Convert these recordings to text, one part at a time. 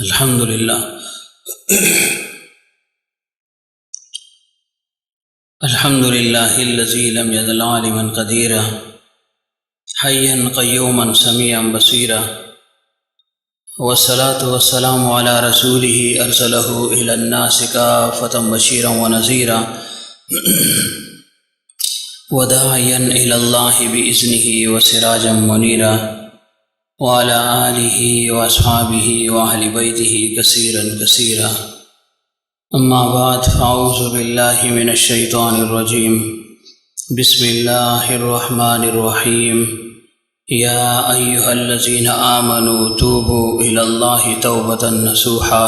الحمد للہ الحمد للہ الذی لم یزل عالما قدیرا حیا قیوما سمیعا بصیرا والصلاة والسلام علی رسولہ ارسلہ الی الناس کافۃ بشیرا ونذیرا وداعیا الی اللہ باذنہ وسراجا منیرا وعلى آلہ واصحابہ واہل بیتہ کثیرا کثیرا اما بعد فاعوذ باللہ من الشیطان الرجیم بسم اللہ الرحمن الرحیم یا ایہا الذین آمنوا توبوا الی اللہ توبۃ نصوحا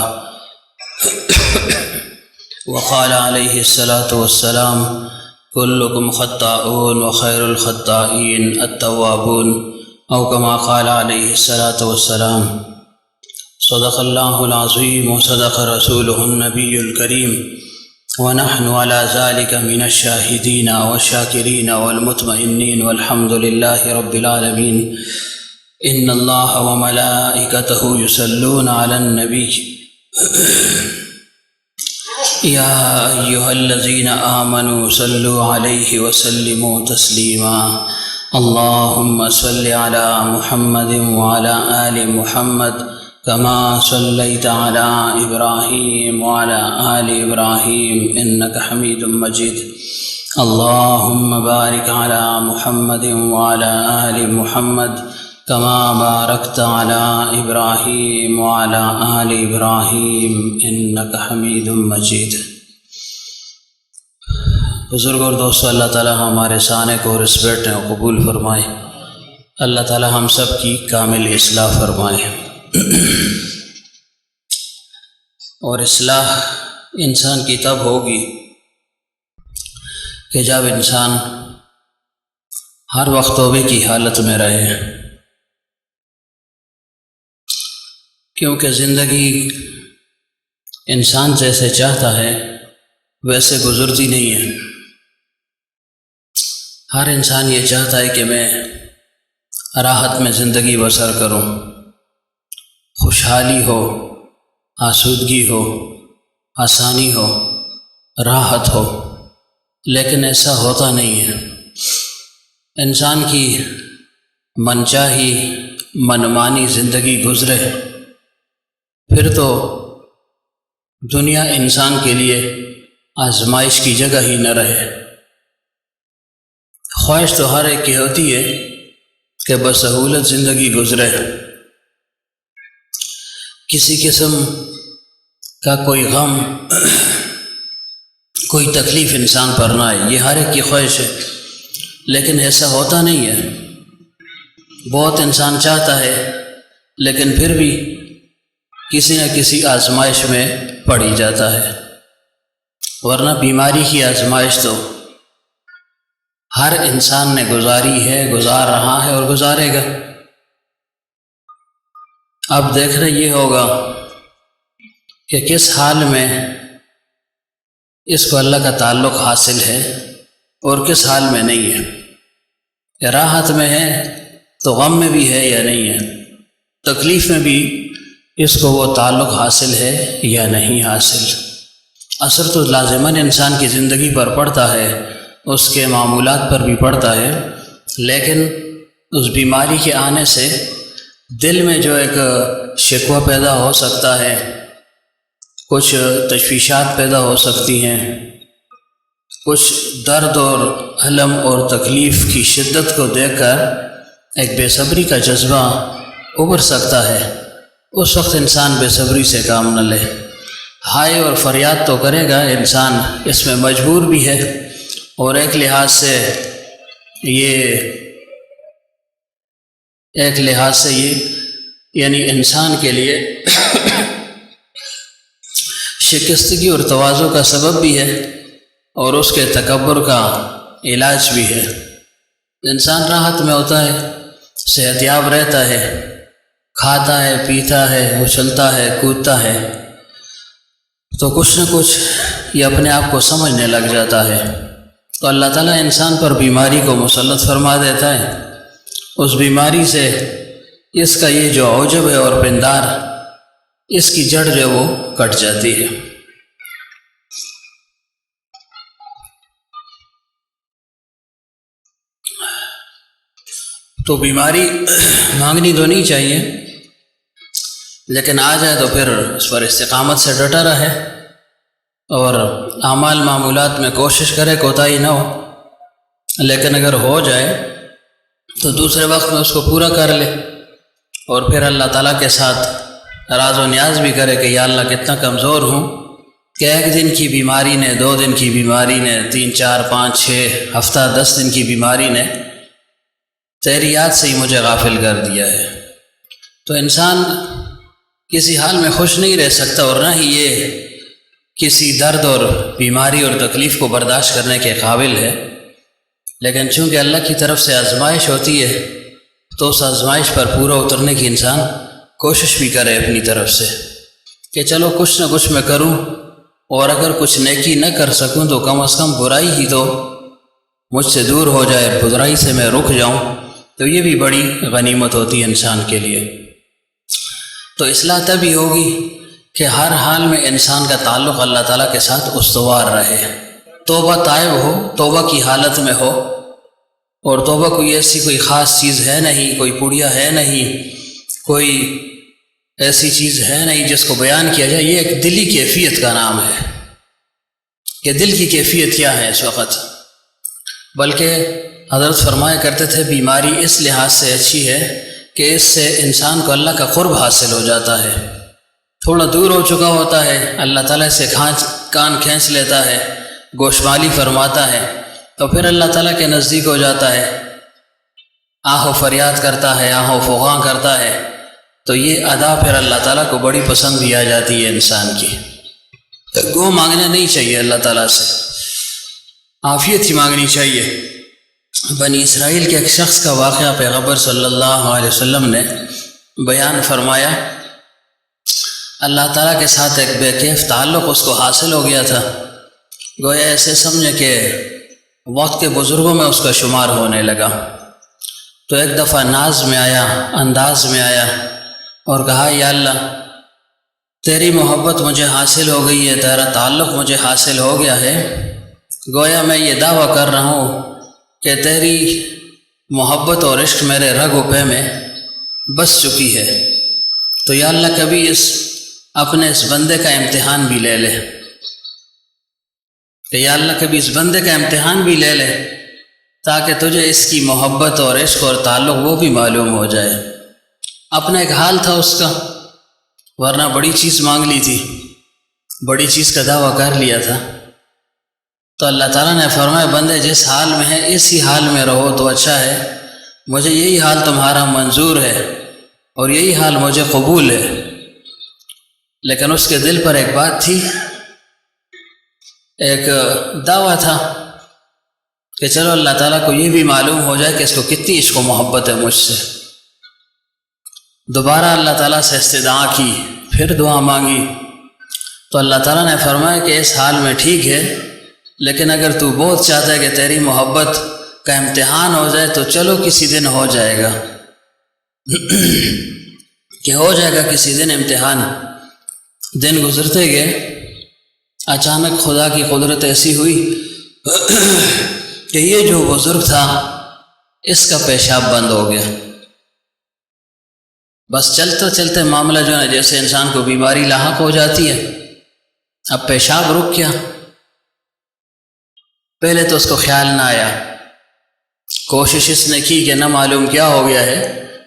وقال علیہ الصلاة والسلام کلکم خطاؤون وخیر الخطائین التوابون او کما قال علیہ الصلاة والسلام صدق اللہ العظیم وصدق رسولہ النبی الکریم ونحن على ذلك من الشاہدین والشاکرین والمطمئنین والحمد للہ رب العالمین ان اللہ وملائکتہ یصلون علی النبی یا ایہا الذین آمنوا صلوا علیہ وسلموا تسلیما اللهم صل على محمد وعلى آل محمد كما صليت على إبراهيم وعلى آل إبراهيم إنك حميد مجيد اللهم بارك على محمد وعلى آل محمد كما باركت على إبراهيم وعلى آل إبراهيم إنك حميد مجيد بزرگ اور دوستو، اللہ تعالی ہمارے سانے کو رسپیکٹ کو قبول فرمائے۔ اللہ تعالی ہم سب کی کامل اصلاح فرمائے۔ اور اصلاح انسان کی تب ہوگی کہ جب انسان ہر وقت توبے کی حالت میں رہے، کیونکہ زندگی انسان جیسے چاہتا ہے ویسے گزرتی نہیں ہے۔ ہر انسان یہ چاہتا ہے کہ میں راحت میں زندگی بسر کروں، خوشحالی ہو، آسودگی ہو، آسانی ہو، راحت ہو، لیکن ایسا ہوتا نہیں ہے۔ انسان کی منچاہی منمانی زندگی گزرے، پھر تو دنیا انسان کے لیے آزمائش کی جگہ ہی نہ رہے۔ خواہش تو ہر ایک کی ہوتی ہے کہ بسہولت زندگی گزرے، کسی قسم کا کوئی غم، کوئی تکلیف انسان پر نہ آئے، یہ ہر ایک کی خواہش ہے، لیکن ایسا ہوتا نہیں ہے۔ بہت انسان چاہتا ہے لیکن پھر بھی کسی نہ کسی آزمائش میں پڑ ہی جاتا ہے، ورنہ بیماری کی آزمائش تو ہر انسان نے گزاری ہے، گزار رہا ہے اور گزارے گا۔ اب دیکھنا یہ ہوگا کہ کس حال میں اس کو اللہ کا تعلق حاصل ہے اور کس حال میں نہیں ہے، یا راحت میں ہے تو غم میں بھی ہے یا نہیں ہے، تکلیف میں بھی اس کو وہ تعلق حاصل ہے یا نہیں حاصل۔ اثر تو لازماً انسان کی زندگی پر پڑتا ہے، اس کے معمولات پر بھی پڑتا ہے، لیکن اس بیماری کے آنے سے دل میں جو ایک شکوہ پیدا ہو سکتا ہے، کچھ تشویشات پیدا ہو سکتی ہیں، کچھ درد اور الم اور تکلیف کی شدت کو دیکھ کر ایک بے صبری کا جذبہ ابھر سکتا ہے۔ اس وقت انسان بے صبری سے کام نہ لے، ہائے اور فریاد تو کرے گا، انسان اس میں مجبور بھی ہے، اور ایک لحاظ سے یہ یعنی انسان کے لیے شکستگی اور تواضع کا سبب بھی ہے، اور اس کے تکبر کا علاج بھی ہے۔ انسان راحت میں ہوتا ہے، صحت یاب رہتا ہے، کھاتا ہے، پیتا ہے، اچھلتا ہے، کودتا ہے، تو کچھ نہ کچھ یہ اپنے آپ کو سمجھنے لگ جاتا ہے، تو اللہ تعالیٰ انسان پر بیماری کو مسلط فرما دیتا ہے۔ اس بیماری سے اس کا یہ جو عجب ہے اور پندار اس کی جڑ جو ہے وہ کٹ جاتی ہے۔ تو بیماری مانگنی تو نہیں چاہیے، لیکن آ جائے تو پھر اس پر استقامت سے ڈٹا رہے اور اعمال معمولات میں کوشش کرے کوتاہی نہ ہو، لیکن اگر ہو جائے تو دوسرے وقت میں اس کو پورا کر لے، اور پھر اللہ تعالیٰ کے ساتھ راز و نیاز بھی کرے کہ یا اللہ کتنا کمزور ہوں کہ ایک دن کی بیماری نے، 2 دن کی بیماری نے، 3 4 5 6 ہفتہ 10 دن کی بیماری نے تیری یاد سے ہی مجھے غافل کر دیا ہے۔ تو انسان کسی حال میں خوش نہیں رہ سکتا، اور نہ ہی یہ کسی درد اور بیماری اور تکلیف کو برداشت کرنے کے قابل ہے، لیکن چونکہ اللہ کی طرف سے آزمائش ہوتی ہے تو اس آزمائش پر پورا اترنے کی انسان کوشش بھی کرے اپنی طرف سے کہ چلو کچھ نہ کچھ میں کروں، اور اگر کچھ نیکی نہ کر سکوں تو کم از کم برائی ہی تو مجھ سے دور ہو جائے، برائی سے میں رک جاؤں، تو یہ بھی بڑی غنیمت ہوتی ہے انسان کے لیے۔ تو اصلاح تبھی ہوگی کہ ہر حال میں انسان کا تعلق اللہ تعالیٰ کے ساتھ استوار رہے، توبہ طائب ہو، توبہ کی حالت میں ہو، اور توبہ کوئی ایسی کوئی خاص چیز ہے نہیں، کوئی پڑیا ہے نہیں، کوئی ایسی چیز ہے نہیں جس کو بیان کیا جائے، یہ ایک دلی کیفیت کا نام ہے کہ دل کی کیفیت کیا ہے اس وقت۔ بلکہ حضرت فرمایا کرتے تھے بیماری اس لحاظ سے اچھی ہے کہ اس سے انسان کو اللہ کا قرب حاصل ہو جاتا ہے، تھوڑا دور ہو چکا ہوتا ہے، اللہ تعالیٰ سے کان کھینچ لیتا ہے، گوشمالی فرماتا ہے، تو پھر اللہ تعالیٰ کے نزدیک ہو جاتا ہے، آہ و فریاد کرتا ہے، آہ و فغاں کرتا ہے، تو یہ ادا پھر اللہ تعالیٰ کو بڑی پسند بھی آ جاتی ہے انسان کی۔ گو مانگنا نہیں چاہیے اللہ تعالیٰ سے، عافیت ہی مانگنی چاہیے۔ بنی اسرائیل کے ایک شخص کا واقعہ پیغمبر صلی اللہ علیہ وسلم نے بیان فرمایا، اللہ تعالیٰ کے ساتھ ایک بے کیف تعلق اس کو حاصل ہو گیا تھا، گویا ایسے سمجھے کہ وقت کے بزرگوں میں اس کا شمار ہونے لگا۔ تو ایک دفعہ ناز میں آیا، انداز میں آیا اور کہا یا اللہ تیری محبت مجھے حاصل ہو گئی ہے، تیرا تعلق مجھے حاصل ہو گیا ہے، گویا میں یہ دعویٰ کر رہا ہوں کہ تیری محبت اور عشق میرے رگ و پے میں بس چکی ہے، تو یا اللہ کبھی اپنے اس بندے کا امتحان بھی لے لے، کہ یا اللہ کبھی اس بندے کا امتحان بھی لے لے تاکہ تجھے اس کی محبت اور عشق اور تعلق وہ بھی معلوم ہو جائے۔ اپنا ایک حال تھا اس کا، ورنہ بڑی چیز مانگ لی تھی، بڑی چیز کا دعویٰ کر لیا تھا۔ تو اللہ تعالیٰ نے فرمایا بندے جس حال میں ہے اسی حال میں رہو تو اچھا ہے، مجھے یہی حال تمہارا منظور ہے اور یہی حال مجھے قبول ہے۔ لیکن اس کے دل پر ایک بات تھی، ایک دعویٰ تھا کہ چلو اللہ تعالیٰ کو یہ بھی معلوم ہو جائے کہ اس کو کتنی عشق و محبت ہے مجھ سے۔ دوبارہ اللہ تعالیٰ سے استدعا کی، پھر دعا مانگی، تو اللہ تعالیٰ نے فرمایا کہ اس حال میں ٹھیک ہے، لیکن اگر تو بہت چاہتا ہے کہ تیری محبت کا امتحان ہو جائے تو چلو کسی دن ہو جائے گا کہ ہو جائے گا کسی دن امتحان۔ دن گزرتے گئے، اچانک خدا کی قدرت ایسی ہوئی کہ یہ جو بزرگ تھا اس کا پیشاب بند ہو گیا۔ بس چلتے چلتے معاملہ جو ہے جیسے انسان کو بیماری لاحق ہو جاتی ہے، اب پیشاب رک گیا۔ پہلے تو اس کو خیال نہ آیا، کوشش اس نے کی کہ نہ معلوم کیا ہو گیا ہے،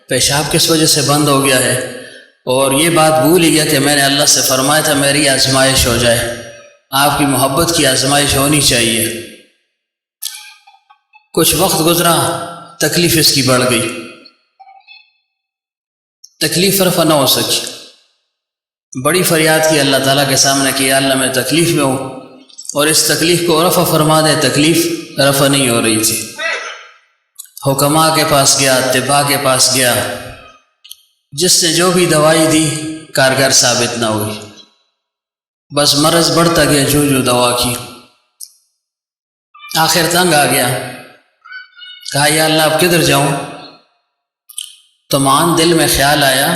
پیشاب کس وجہ سے بند ہو گیا ہے، اور یہ بات بھول ہی گیا کہ میں نے اللہ سے فرمایا تھا میری آزمائش ہو جائے، آپ کی محبت کی آزمائش ہونی چاہیے۔ کچھ وقت گزرا، تکلیف اس کی بڑھ گئی، تکلیف رفع نہ ہو سکی، بڑی فریاد کی اللہ تعالیٰ کے سامنے کہ یا اللہ میں تکلیف میں ہوں اور اس تکلیف کو رفع فرما دے۔ تکلیف رفع نہیں ہو رہی تھی، حکماء کے پاس گیا، طباء کے پاس گیا، جس نے جو بھی دوائی دی کارگر ثابت نہ ہوئی، بس مرض بڑھتا گیا جو دوا کی۔ آخر تنگ آ گیا، کہا یا اللہ اب کدھر جاؤں؟ تو مان دل میں خیال آیا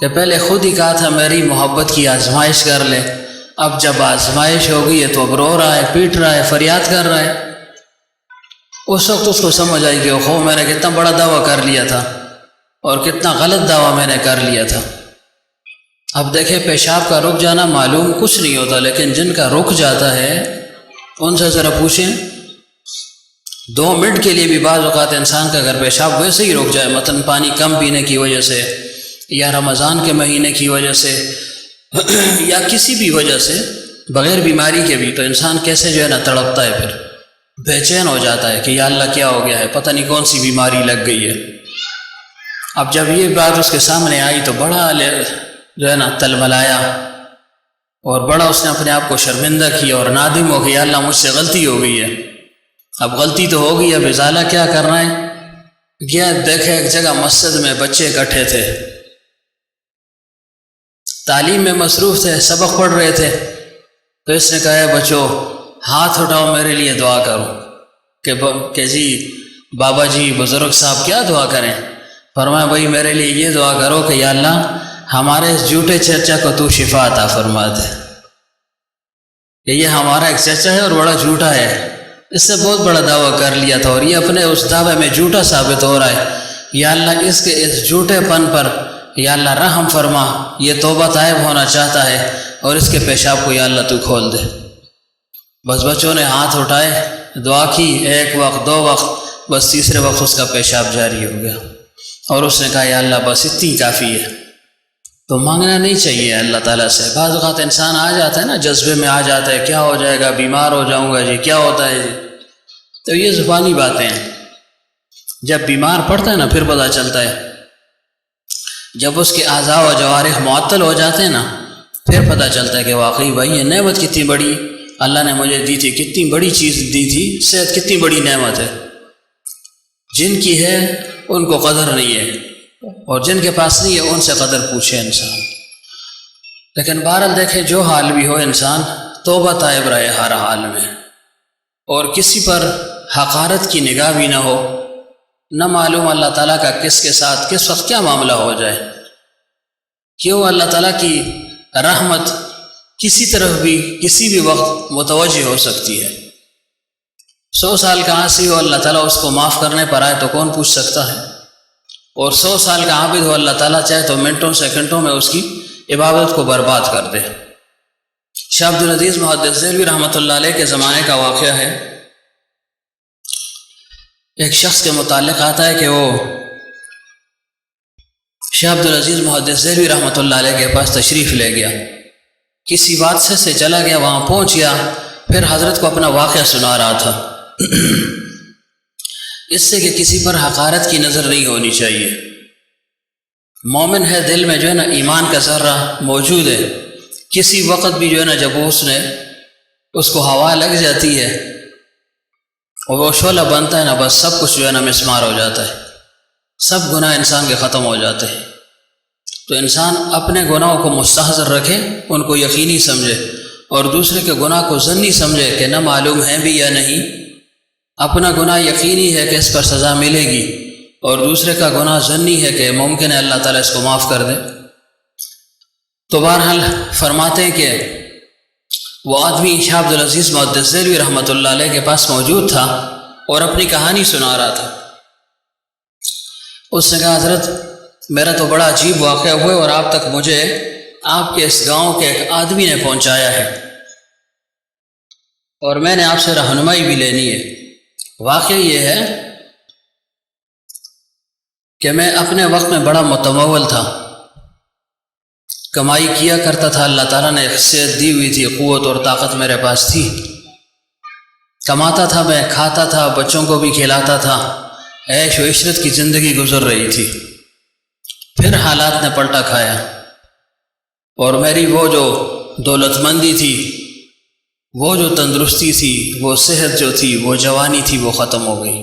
کہ پہلے خود ہی کہا تھا میری محبت کی آزمائش کر لے، اب جب آزمائش ہو گئی ہے تو اب رو رہا ہے، پیٹ رہا ہے، فریاد کر رہا ہے۔ اس وقت اس کو سمجھ آئی کہ اوہو میں نے کتنا بڑا دعویٰ کر لیا تھا اور کتنا غلط دعویٰ میں نے کر لیا تھا۔ اب دیکھیں پیشاب کا رک جانا معلوم کچھ نہیں ہوتا، لیکن جن کا رک جاتا ہے ان سے ذرا پوچھیں، 2 منٹ کے لیے بھی بعض اوقات انسان کا اگر پیشاب ویسے ہی رک جائے، مثلاً پانی کم پینے کی وجہ سے یا رمضان کے مہینے کی وجہ سے یا کسی بھی وجہ سے بغیر بیماری کے بھی، تو انسان کیسے جو ہے نا تڑپتا ہے، پھر بے چین ہو جاتا ہے کہ یا اللہ کیا ہو گیا ہے، پتہ نہیں کون سی بیماری لگ گئی ہے۔ اب جب یہ بات اس کے سامنے آئی تو بڑا جو ہے نا تلملایا اور بڑا اس نے اپنے آپ کو شرمندہ کیا اور نادم ہو گیا، اللہ مجھ سے غلطی ہو گئی ہے، اب غلطی تو ہو گئی، اب ازالہ کیا کرنا ہے۔ گیا دیکھے ایک جگہ مسجد میں بچے اکٹھے تھے، تعلیم میں مصروف تھے، سبق پڑھ رہے تھے، تو اس نے کہا ہے بچوں ہاتھ اٹھاؤ میرے لیے دعا کرو کہ جی بابا جی بزرگ صاحب کیا دعا کریں؟ فرمایا بھائی میرے لیے یہ دعا کرو کہ یا اللہ ہمارے اس جھوٹے چچا کو تو شفا عطا فرما دے، کہ یہ ہمارا ایک چچا ہے اور بڑا جھوٹا ہے، اس سے بہت بڑا دعویٰ کر لیا تھا اور یہ اپنے اس دعوے میں جھوٹا ثابت ہو رہا ہے، یا اللہ اس کے اس جھوٹے پن پر یا اللہ رحم فرما، یہ توبہ طائب ہونا چاہتا ہے اور اس کے پیشاب کو یا اللہ تو کھول دے۔ بس بچوں نے ہاتھ اٹھائے، دعا کی، 1 وقت 2 وقت، بس تیسرے وقت اس کا پیشاب جاری ہو گیا اور اس نے کہا یا اللہ بس اتنی کافی ہے۔ تو مانگنا نہیں چاہیے اللہ تعالیٰ سے۔ بعض اوقات انسان آ جاتا ہے نا، جذبے میں آ جاتا ہے، کیا ہو جائے گا، بیمار ہو جاؤں گا جی، کیا ہوتا ہے جی، تو یہ زبانی باتیں ہیں۔ جب بیمار پڑتا ہے نا پھر پتہ چلتا ہے، جب اس کے اعضاء و جوارح معطل ہو جاتے ہیں نا پھر پتہ چلتا ہے کہ واقعی بھائی یہ نعمت کتنی بڑی اللہ نے مجھے دی تھی، کتنی بڑی چیز دی تھی، صحت کتنی بڑی نعمت ہے۔ جن کی ہے ان کو قدر نہیں ہے اور جن کے پاس نہیں ہے ان سے قدر پوچھے انسان۔ لیکن بہرحال دیکھیں جو حال بھی ہو انسان توبہ طائب رہے ہر حال میں، اور کسی پر حقارت کی نگاہ بھی نہ ہو، نہ معلوم اللہ تعالیٰ کا کس کے ساتھ کس وقت کیا معاملہ ہو جائے، کیوں اللہ تعالیٰ کی رحمت کسی طرف بھی کسی بھی وقت متوجہ ہو سکتی ہے۔ 100 سال کا عاصی ہو اللہ تعالیٰ اس کو معاف کرنے پر آئے تو کون پوچھ سکتا ہے، اور 100 سال کا عابد ہو اللہ تعالیٰ چاہے تو منٹوں سیکنڈوں میں اس کی عبادت کو برباد کر دے۔ شاہ عبدالعزیز محدث دہلوی رحمۃ اللہ علیہ کے زمانے کا واقعہ ہے۔ ایک شخص کے متعلق آتا ہے کہ وہ شاہ عبدالعزیز محدث دہلوی رحمۃ اللہ علیہ کے پاس تشریف لے گیا، کسی حادثے سے چلا گیا، وہاں پہنچ گیا، پھر حضرت کو اپنا واقعہ سنا رہا تھا۔ اس سے کہ کسی پر حقارت کی نظر نہیں ہونی چاہیے۔ مومن ہے، دل میں جو ہے نا ایمان کا ذرہ موجود ہے، کسی وقت بھی جو ہے نا جب اس کو ہوا لگ جاتی ہے اور وہ شعلہ بنتا ہے نا، بس سب کچھ جو ہے نا مسمار ہو جاتا ہے، سب گناہ انسان کے ختم ہو جاتے ہیں۔ تو انسان اپنے گناہوں کو مستحضر رکھے، ان کو یقینی سمجھے، اور دوسرے کے گناہ کو ظنی سمجھے کہ نہ معلوم ہے بھی یا نہیں۔ اپنا گناہ یقینی ہے کہ اس پر سزا ملے گی، اور دوسرے کا گناہ ظنی ہے کہ ممکن ہے اللہ تعالیٰ اس کو معاف کر دے۔ تو بہرحال فرماتے ہیں کہ وہ آدمی شاہ عبدالعزیز محدث دہلوی رحمۃ اللہ علیہ کے پاس موجود تھا اور اپنی کہانی سنا رہا تھا۔ اس نے کہا حضرت میرا تو بڑا عجیب واقعہ ہوا اور آپ تک مجھے آپ کے اس گاؤں کے ایک آدمی نے پہنچایا ہے، اور میں نے آپ سے رہنمائی بھی لینی ہے۔ واقعہ یہ ہے کہ میں اپنے وقت میں بڑا متمول تھا، کمائی کیا کرتا تھا، اللہ تعالیٰ نے صحت دی ہوئی تھی، قوت اور طاقت میرے پاس تھی، کماتا تھا، میں کھاتا تھا، بچوں کو بھی کھلاتا تھا، عیش و عشرت کی زندگی گزر رہی تھی۔ پھر حالات نے پلٹا کھایا اور میری وہ جو دولت مندی تھی، وہ جو تندرستی تھی، وہ صحت جو تھی، وہ جوانی تھی، وہ ختم ہو گئی۔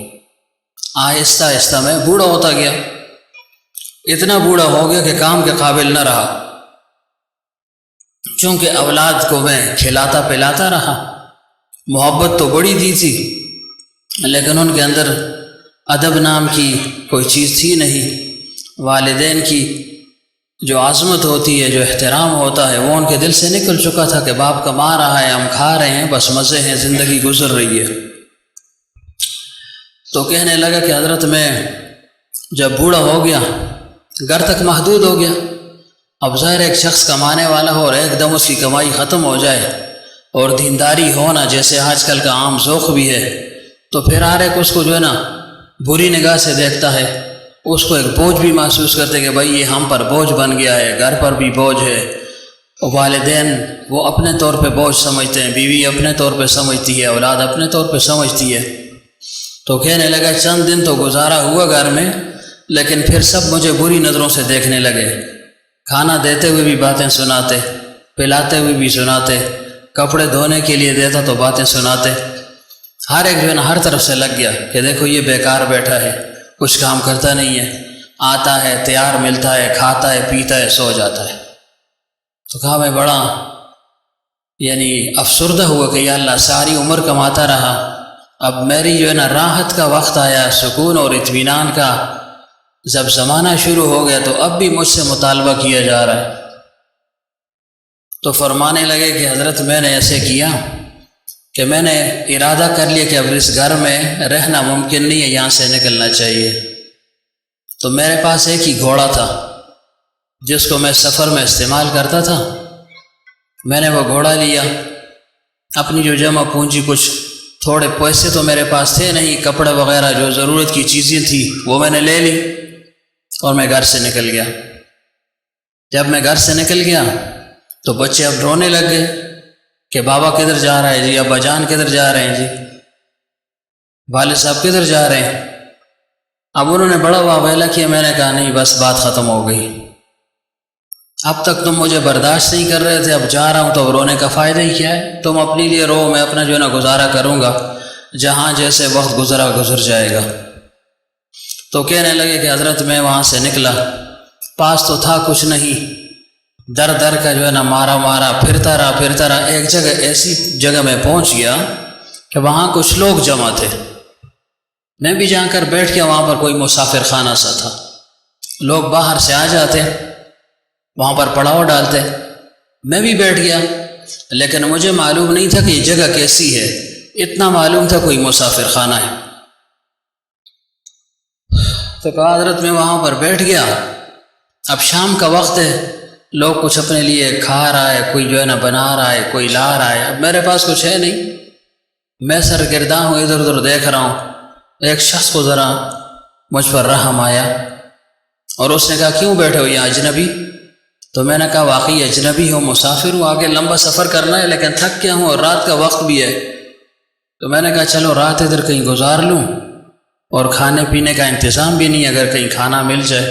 آہستہ آہستہ میں بوڑھا ہوتا گیا، اتنا بوڑھا ہو گیا کہ کام کے قابل نہ رہا، چونکہ اولاد کو میں کھلاتا پلاتا رہا، محبت تو بڑی دی تھی لیکن ان کے اندر ادب نام کی کوئی چیز تھی نہیں، والدین کی جو عظمت ہوتی ہے، جو احترام ہوتا ہے، وہ ان کے دل سے نکل چکا تھا کہ باپ کما رہا ہے، ہم کھا رہے ہیں، بس مزے ہیں، زندگی گزر رہی ہے۔ تو کہنے لگا کہ حضرت میں جب بوڑھا ہو گیا، گھر تک محدود ہو گیا، اب ظاہر ایک شخص کمانے والا ہو اور ایک دم اس کی کمائی ختم ہو جائے اور دینداری ہونا جیسے آج کل کا عام ذوق بھی ہے، تو پھر ہر ایک اس کو جو ہے نا بری نگاہ سے دیکھتا ہے، اس کو ایک بوجھ بھی محسوس کرتے کہ بھائی یہ ہم پر بوجھ بن گیا ہے، گھر پر بھی بوجھ ہے، والدین وہ اپنے طور پہ بوجھ سمجھتے ہیں، بیوی اپنے طور پہ سمجھتی ہے، اولاد اپنے طور پہ سمجھتی ہے۔ تو کہنے لگا چند دن تو گزارا ہوا گھر میں، لیکن پھر سب مجھے بری نظروں سے دیکھنے لگے، کھانا دیتے ہوئے بھی باتیں سناتے، پلاتے ہوئے بھی سناتے، کپڑے دھونے کے لیے دیتا تو باتیں سناتے، ہر ایک جو ہے نا ہر طرف سے لگ گیا کہ دیکھو یہ بیکار بیٹھا ہے، کچھ کام کرتا نہیں ہے، آتا ہے، تیار ملتا ہے، کھاتا ہے، پیتا ہے، سو جاتا ہے۔ تو کہا میں بڑا افسردہ ہوا کہ یا اللہ ساری عمر کماتا رہا، اب میری جو ہے نا راحت کا وقت آیا، سکون اور اطمینان کا جب زمانہ شروع ہو گیا تو اب بھی مجھ سے مطالبہ کیا جا رہا ہے۔ تو فرمانے لگے کہ حضرت میں نے ایسے کیا کہ میں نے ارادہ کر لیا کہ اب اس گھر میں رہنا ممکن نہیں ہے، یہاں سے نکلنا چاہیے۔ تو میرے پاس ایک ہی گھوڑا تھا جس کو میں سفر میں استعمال کرتا تھا، میں نے وہ گھوڑا لیا، اپنی جو جمع پونجی کچھ تھوڑے پیسے تو میرے پاس تھے نہیں، کپڑے وغیرہ جو ضرورت کی چیزیں تھیں وہ میں نے لے لی اور میں گھر سے نکل گیا۔ جب میں گھر سے نکل گیا تو بچے اب رونے لگ گئے کہ بابا کدھر جا رہا ہے جی، ابا جان کدھر جا رہے ہیں جی، والد صاحب کدھر جا رہے ہیں۔ اب انہوں نے بڑا واویلا کیا، میں نے کہا نہیں بس بات ختم ہو گئی، اب تک تم مجھے برداشت نہیں کر رہے تھے، اب جا رہا ہوں تو رونے کا فائدہ ہی کیا ہے، تم اپنے لیے رو، میں اپنا جو ہے نا گزارا کروں گا، جہاں جیسے وقت گزرا گزر جائے گا۔ تو کہنے لگے کہ حضرت میں وہاں سے نکلا، پاس تو تھا کچھ نہیں، در در کا جو ہے نا مارا پھرتا رہا، ایک جگہ ایسی جگہ میں پہنچ گیا کہ وہاں کچھ لوگ جمع تھے، میں بھی جا کر بیٹھ گیا، وہاں پر کوئی مسافر خانہ سا تھا، لوگ باہر سے آ جاتے، وہاں پر پڑاؤ ڈالتے، میں بھی بیٹھ گیا، لیکن مجھے معلوم نہیں تھا کہ یہ جگہ کیسی ہے، اتنا معلوم تھا کوئی مسافر خانہ ہے۔ تو کہا حضرت میں وہاں پر بیٹھ گیا، اب شام کا وقت ہے، لوگ کچھ اپنے لیے کھا رہا ہے، کوئی جو ہے نا بنا رہا ہے، کوئی لا رہا ہے، اب میرے پاس کچھ ہے نہیں، میں سرگرداں ہوں، ادھر ادھر دیکھ رہا ہوں۔ ایک شخص کو ذرا مجھ پر رحم آیا اور اس نے کہا کیوں بیٹھے ہو یہاں اجنبی؟ تو میں نے کہا واقعی اجنبی ہوں، مسافر ہوں، آگے لمبا سفر کرنا ہے لیکن تھک گیا ہوں اور رات کا وقت بھی ہے، تو میں نے کہا چلو رات ادھر کہیں گزار لوں، اور کھانے پینے کا انتظام بھی نہیں، اگر کہیں کھانا مل جائے۔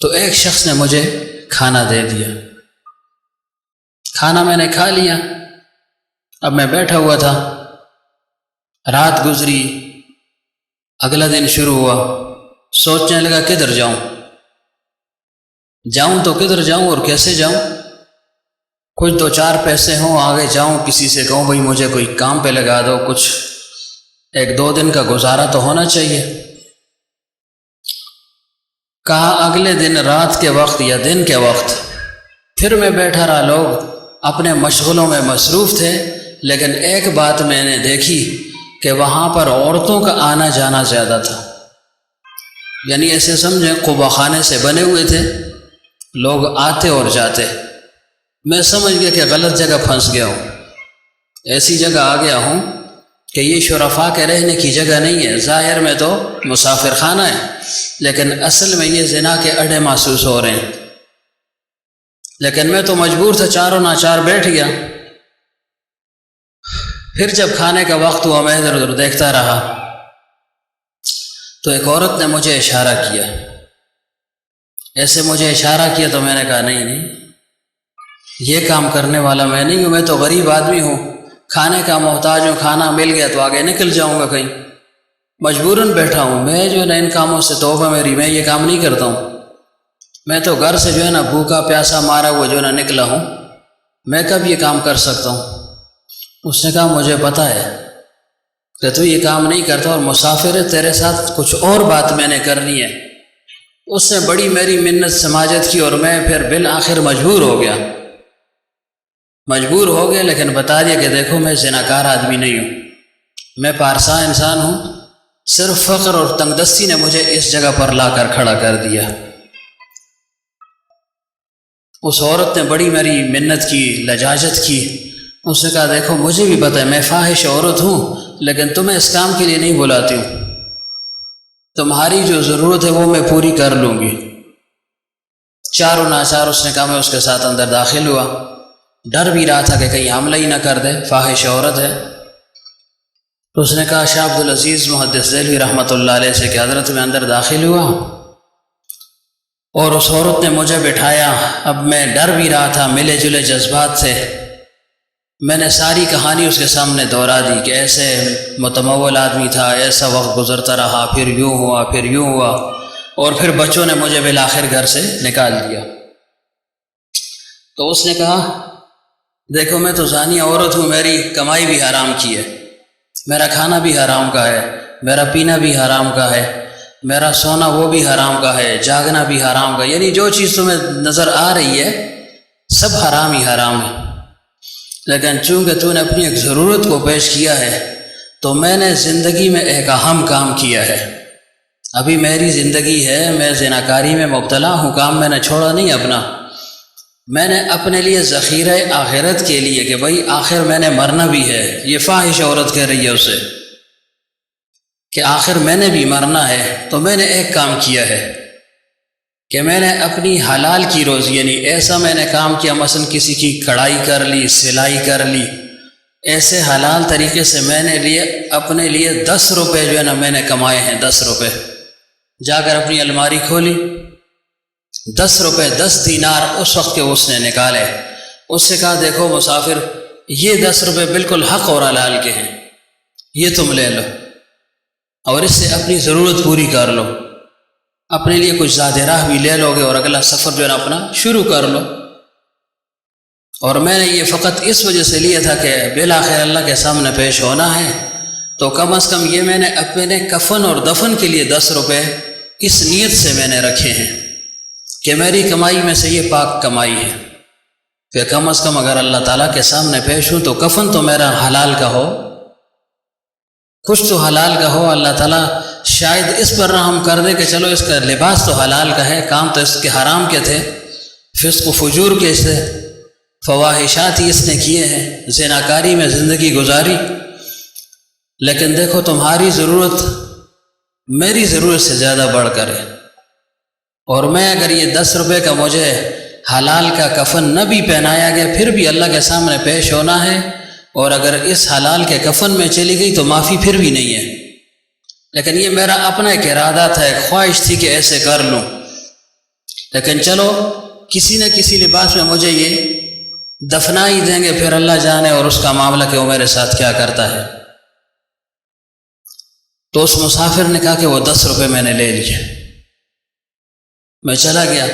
تو ایک شخص نے مجھے کھانا دے دیا، کھانا میں نے کھا لیا، اب میں بیٹھا ہوا تھا، رات گزری، اگلا دن شروع ہوا، سوچنے لگا کدھر جاؤں تو کدھر جاؤں اور کیسے جاؤں، کچھ دو چار پیسے ہوں آگے جاؤں، کسی سے کہوں بھائی مجھے کوئی کام پہ لگا دو، کچھ ایک دو دن کا گزارا تو ہونا چاہیے۔ کہا اگلے دن رات کے وقت یا دن کے وقت پھر میں بیٹھا رہا، لوگ اپنے مشغلوں میں مصروف تھے، لیکن ایک بات میں نے دیکھی کہ وہاں پر عورتوں کا آنا جانا زیادہ تھا، یعنی ایسے سمجھیں قبہ خانے سے بنے ہوئے تھے، لوگ آتے اور جاتے۔ میں سمجھ گیا کہ غلط جگہ پھنس گیا ہوں، ایسی جگہ آ گیا ہوں کہ یہ شرفاء کے رہنے کی جگہ نہیں ہے، ظاہر میں تو مسافر خانہ ہے لیکن اصل میں یہ زنا کے اڈے محسوس ہو رہے ہیں۔ لیکن میں تو مجبور تھا، چاروں ناچار بیٹھ گیا۔ پھر جب کھانے کا وقت ہوا میں ادھر ادھر دیکھتا رہا تو ایک عورت نے مجھے اشارہ کیا، ایسے مجھے اشارہ کیا تو میں نے کہا نہیں یہ کام کرنے والا میں نہیں ہوں، میں تو غریب آدمی ہوں، کھانے کا محتاج ہوں، کھانا مل گیا تو آگے نکل جاؤں گا کہیں، مجبوراً بیٹھا ہوں، میں جو ہے نا ان کاموں سے توبہ میری، میں یہ کام نہیں کرتا ہوں، میں تو گھر سے جو ہے نا بھوکا پیاسا مارا ہوا جو ہے نا نکلا ہوں، میں کب یہ کام کر سکتا ہوں؟ اس نے کہا مجھے پتہ ہے کہ تو یہ کام نہیں کرتا اور مسافر ہے، تیرے ساتھ کچھ اور بات میں نے کرنی ہے، اس نے بڑی میری منت سماجت کی، اور میں پھر بالآخر مجبور ہو گیا، لیکن بتا دیا کہ دیکھو میں زناکار آدمی نہیں ہوں، میں پارسا انسان ہوں، صرف فقر اور تنگ دستی نے مجھے اس جگہ پر لا کر کھڑا کر دیا۔ اس عورت نے بڑی میری منت کی، لجاجت کی، اس نے کہا دیکھو مجھے بھی پتہ ہے میں فاحش عورت ہوں، لیکن تمہیں اس کام کے لیے نہیں بلاتی ہوں، تمہاری جو ضرورت ہے وہ میں پوری کر لوں گی۔ چاروں ناچار اس نے کہا میں اس کے ساتھ اندر داخل ہوا، ڈر بھی رہا تھا کہ کہیں حملہ ہی نہ کر دے، فاحش عورت ہے۔ تو اس نے کہا شاہ عبدالعزیز محدث دہلوی رحمۃ اللہ علیہ سے کہ حضرت میں اندر داخل ہوا اور اس عورت نے مجھے بٹھایا۔ اب میں ڈر بھی رہا تھا، ملے جلے جذبات سے میں نے ساری کہانی اس کے سامنے دہرا دی کہ ایسے متمول آدمی تھا، ایسا وقت گزرتا رہا، پھر یوں ہوا، پھر یوں ہوا، اور پھر بچوں نے مجھے بالآخر گھر سے نکال دیا۔ تو اس نے کہا دیکھو میں تو زانی عورت ہوں، میری کمائی بھی حرام کی ہے، میرا کھانا بھی حرام کا ہے، میرا پینا بھی حرام کا ہے، میرا سونا وہ بھی حرام کا ہے، جاگنا بھی حرام کا، یعنی جو چیز تمہیں نظر آ رہی ہے سب حرام ہی حرام ہے، لیکن چونکہ تو نے اپنی ایک ضرورت کو پیش کیا ہے تو میں نے زندگی میں ایک اہم کام کیا ہے۔ ابھی میری زندگی ہے، میں زناکاری میں مبتلا ہوں، کام میں نے چھوڑا نہیں اپنا، میں نے اپنے لیے ذخیرہ آخرت کے لیے کہ بھائی آخر میں نے مرنا بھی ہے، یہ فاحش عورت کہہ رہی ہے اسے کہ آخر میں نے بھی مرنا ہے، تو میں نے ایک کام کیا ہے کہ میں نے اپنی حلال کی روزی، یعنی ایسا میں نے کام کیا مثلا کسی کی کڑھائی کر لی، سلائی کر لی، ایسے حلال طریقے سے میں نے اپنے لیے 10 روپے جو ہے نا میں نے کمائے ہیں، 10 روپے جا کر اپنی الماری کھولی، 10 روپے 10 دینار اس وقت کے اس نے نکالے۔ اس سے کہا دیکھو مسافر یہ 10 روپے بالکل حق اور حلال کے ہیں، یہ تم لے لو اور اس سے اپنی ضرورت پوری کر لو، اپنے لیے کچھ زاد راہ بھی لے لو گے اور اگلا سفر جو ہے نا اپنا شروع کر لو۔ اور میں نے یہ فقط اس وجہ سے لیا تھا کہ بالآخر اللہ کے سامنے پیش ہونا ہے، تو کم از کم یہ میں نے اپنے کفن اور دفن کے لیے 10 روپے اس نیت سے میں نے رکھے ہیں کہ میری کمائی میں سے یہ پاک کمائی ہے کہ کم از کم اگر اللہ تعالیٰ کے سامنے پیش ہوں تو کفن تو میرا حلال کا ہو، کچھ تو حلال کا ہو، اللہ تعالیٰ شاید اس پر رحم کر دے کہ چلو اس کا لباس تو حلال کا ہے، کام تو اس کے حرام کے تھے، فسق و فجور کے تھے، فواحشات ہی اس نے کیے ہیں، زناکاری میں زندگی گزاری، لیکن دیکھو تمہاری ضرورت میری ضرورت سے زیادہ بڑھ کر ہے، اور میں اگر یہ 10 روپے کا مجھے حلال کا کفن نہ بھی پہنایا گیا پھر بھی اللہ کے سامنے پیش ہونا ہے، اور اگر اس حلال کے کفن میں چلی گئی تو معافی پھر بھی نہیں ہے، لیکن یہ میرا اپنا ایک ارادہ تھا، ایک خواہش تھی کہ ایسے کر لوں، لیکن چلو کسی نہ کسی لباس میں مجھے یہ دفنا ہی دیں گے، پھر اللہ جانے اور اس کا معاملہ کہ وہ میرے ساتھ کیا کرتا ہے۔ تو اس مسافر نے کہا کہ وہ 10 روپے میں نے لے لیے، میں چلا گیا،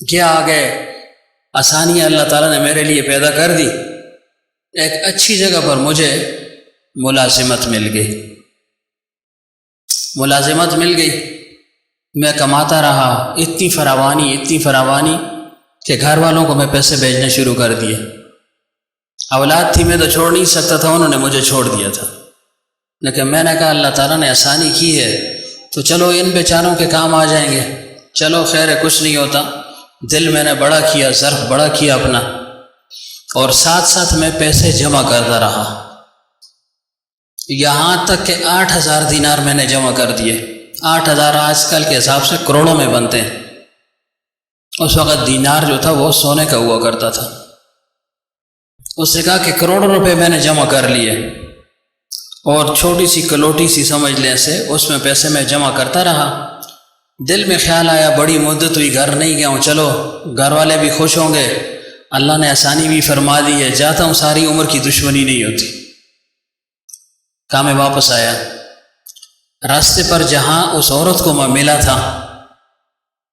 کیا آگے آسانیاں اللہ تعالیٰ نے میرے لیے پیدا کر دی، ایک اچھی جگہ پر مجھے ملازمت مل گئی، میں کماتا رہا، اتنی فراوانی کہ گھر والوں کو میں پیسے بھیجنے شروع کر دیے، اولاد تھی میں تو چھوڑ نہیں سکتا تھا، انہوں نے مجھے چھوڑ دیا تھا، لیکن میں نے کہا اللہ تعالیٰ نے آسانی کی ہے تو چلو ان بیچاروں کے کام آ جائیں گے، چلو خیر ہے کچھ نہیں ہوتا، دل میں نے بڑا کیا، ظرف بڑا کیا اپنا، اور ساتھ ساتھ میں پیسے جمع کرتا رہا، یہاں تک کہ 8,000 دینار میں نے جمع کر دیے۔ 8,000 آج کل کے حساب سے کروڑوں میں بنتے ہیں، اس وقت دینار جو تھا وہ سونے کا ہوا کرتا تھا۔ اس نے کہا کہ کروڑوں روپے میں نے جمع کر لیے، اور چھوٹی سی کلوٹی سی سمجھ لیں سے اس میں پیسے میں جمع کرتا رہا۔ دل میں خیال آیا بڑی مدت ہوئی گھر نہیں گیا ہوں، چلو گھر والے بھی خوش ہوں گے، اللہ نے آسانی بھی فرما دی ہے، جاتا ہوں ساری عمر کی دشمنی نہیں ہوتی۔ کہا میں واپس آیا، راستے پر جہاں اس عورت کو میں ملا تھا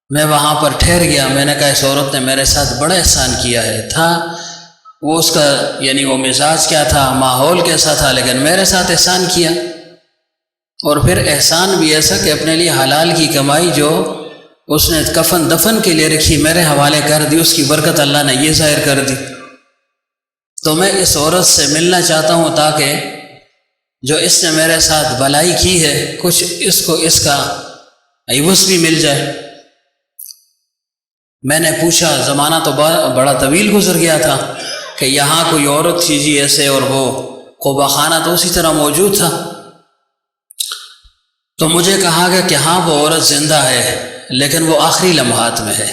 میں وہاں پر ٹھہر گیا، میں نے کہا اس عورت نے میرے ساتھ بڑا احسان کیا ہے، تھا وہ اس کا یعنی وہ مزاج کیا تھا، ماحول کیسا تھا، لیکن میرے ساتھ احسان کیا، اور پھر احسان بھی ایسا کہ اپنے لیے حلال کی کمائی جو اس نے کفن دفن کے لیے رکھی، میرے حوالے کر دی، اس کی برکت اللہ نے یہ ظاہر کر دی۔ تو میں اس عورت سے ملنا چاہتا ہوں تاکہ جو اس نے میرے ساتھ بھلائی کی ہے کچھ اس کو اس کا عوض بھی مل جائے۔ میں نے پوچھا، زمانہ تو بڑا طویل گزر گیا تھا کہ یہاں کوئی عورت تھی جی ایسے، اور وہ قبا خانہ تو اسی طرح موجود تھا۔ تو مجھے کہا گیا کہ ہاں وہ عورت زندہ ہے لیکن وہ آخری لمحات میں ہے،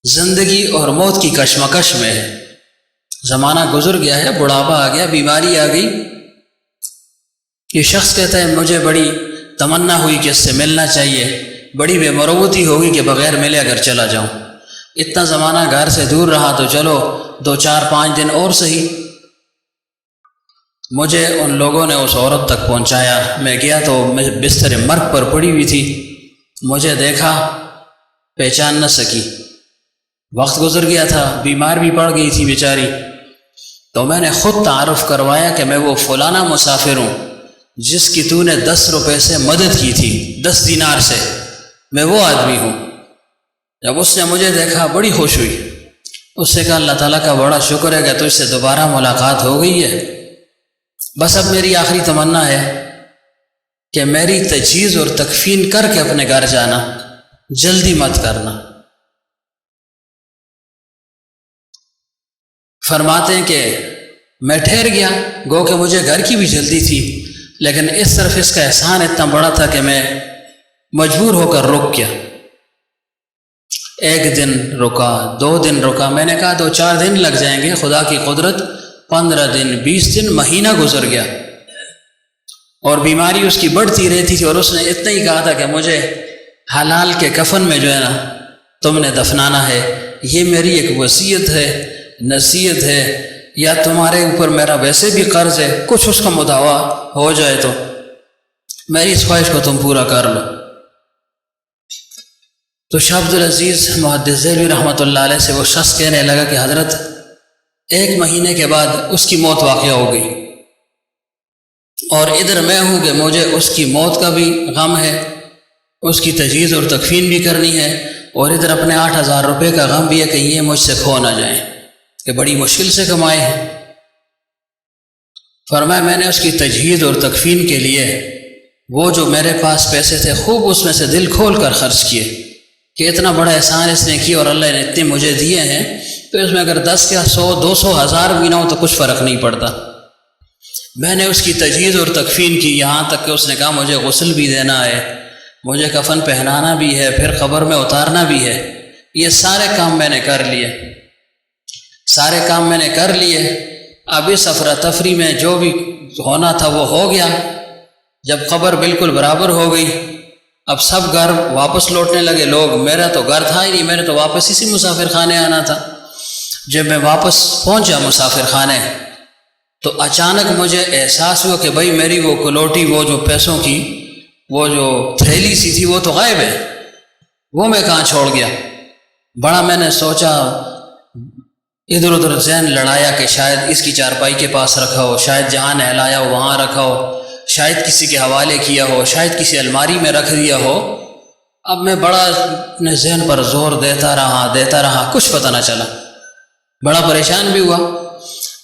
زندگی اور موت کی کشمکش میں ہے، زمانہ گزر گیا ہے، بڑھاپا آ گیا، بیماری آ گئی۔ یہ شخص کہتا ہے مجھے بڑی تمنا ہوئی کہ اس سے ملنا چاہیے، بڑی بے مروتی ہوگی کہ بغیر ملے اگر چلا جاؤں، اتنا زمانہ گھر سے دور رہا تو چلو 2 4 5 دن اور صحیح۔ مجھے ان لوگوں نے اس عورت تک پہنچایا، میں گیا تو میں بستر مرگ پر پڑی ہوئی تھی، مجھے دیکھا، پہچان نہ سکی، وقت گزر گیا تھا، بیمار بھی پڑ گئی تھی بیچاری۔ تو میں نے خود تعارف کروایا کہ میں وہ فلانا مسافر ہوں جس کی تو نے 10 روپے سے مدد کی تھی، 10 دینار سے، میں وہ آدمی ہوں۔ جب اس نے مجھے دیکھا بڑی خوش ہوئی، اس سے کہا اللہ تعالیٰ کا بڑا شکر ہے کہ تجھ سے دوبارہ ملاقات ہو گئی ہے، بس اب میری آخری تمنا ہے کہ میری تجہیز اور تکفین کر کے اپنے گھر جانا، جلدی مت کرنا۔ فرماتے ہیں کہ میں ٹھہر گیا، گو کہ مجھے گھر کی بھی جلدی تھی، لیکن اس طرف اس کا احسان اتنا بڑا تھا کہ میں مجبور ہو کر رک گیا۔ 1 دن رکا، 2 دن رکا، میں نے کہا 2 4 دن لگ جائیں گے، خدا کی قدرت 15 دن 20 دن مہینہ گزر گیا، اور بیماری اس کی بڑھتی رہتی تھی، اور اس نے اتنا ہی کہا تھا کہ مجھے حلال کے کفن میں جو ہے نا تم نے دفنانا ہے، یہ میری ایک وصیت ہے، نصیحت ہے، یا تمہارے اوپر میرا ویسے بھی قرض ہے، کچھ اس کا مداوع ہو جائے تو میری اس خواہش کو تم پورا کر لو۔ تو شاہ عبدالعزیز محدث دہلوی رحمۃ اللہ علیہ سے وہ شخص کہنے لگا کہ حضرت 1 مہینے کے بعد اس کی موت واقع ہو گئی، اور ادھر میں ہوں کہ مجھے اس کی موت کا بھی غم ہے، اس کی تجہیز اور تکفین بھی کرنی ہے، اور ادھر اپنے 8000 روپے کا غم بھی ہے کہ یہ مجھ سے کھو نہ جائیں، کہ بڑی مشکل سے کمائے ہیں۔ فرمایا میں نے اس کی تجہیز اور تکفین کے لیے وہ جو میرے پاس پیسے تھے خوب اس میں سے دل کھول کر خرچ کیے، کہ اتنا بڑا احسان اس نے کیا اور اللہ نے اتنے مجھے دیے ہیں، تو اس میں اگر 10 یا 100 200 1000 بھی نہ ہو تو کچھ فرق نہیں پڑتا۔ میں نے اس کی تجہیز اور تکفین کی، یہاں تک کہ اس نے کہا مجھے غسل بھی دینا ہے، مجھے کفن پہنانا بھی ہے، پھر قبر میں اتارنا بھی ہے، یہ سارے کام میں نے کر لیے، سارے کام میں نے کر لیے۔ اب اس افراتفری میں جو بھی ہونا تھا وہ ہو گیا۔ جب قبر بالکل برابر ہو گئی، اب سب گھر واپس لوٹنے لگے لوگ، میرا تو گھر تھا ہی نہیں، میں نے تو واپس اسی مسافر خانے آنا تھا۔ جب میں واپس پہنچا مسافر خانے تو اچانک مجھے احساس ہوا کہ بھائی میری وہ کلوٹی، وہ جو پیسوں کی وہ جو تھیلی سی تھی وہ تو غائب ہے، وہ میں کہاں چھوڑ گیا۔ بڑا میں نے سوچا، ادھر ادھر ذہن لڑایا کہ شاید اس کی چارپائی کے پاس رکھا ہو، شاید جہاں نہلایا ہو وہاں رکھا ہو، شاید کسی کے حوالے کیا ہو، شاید کسی الماری میں رکھ دیا ہو۔ اب میں بڑا اپنے ذہن پر زور دیتا رہا، کچھ پتہ نہ چلا، بڑا پریشان بھی ہوا۔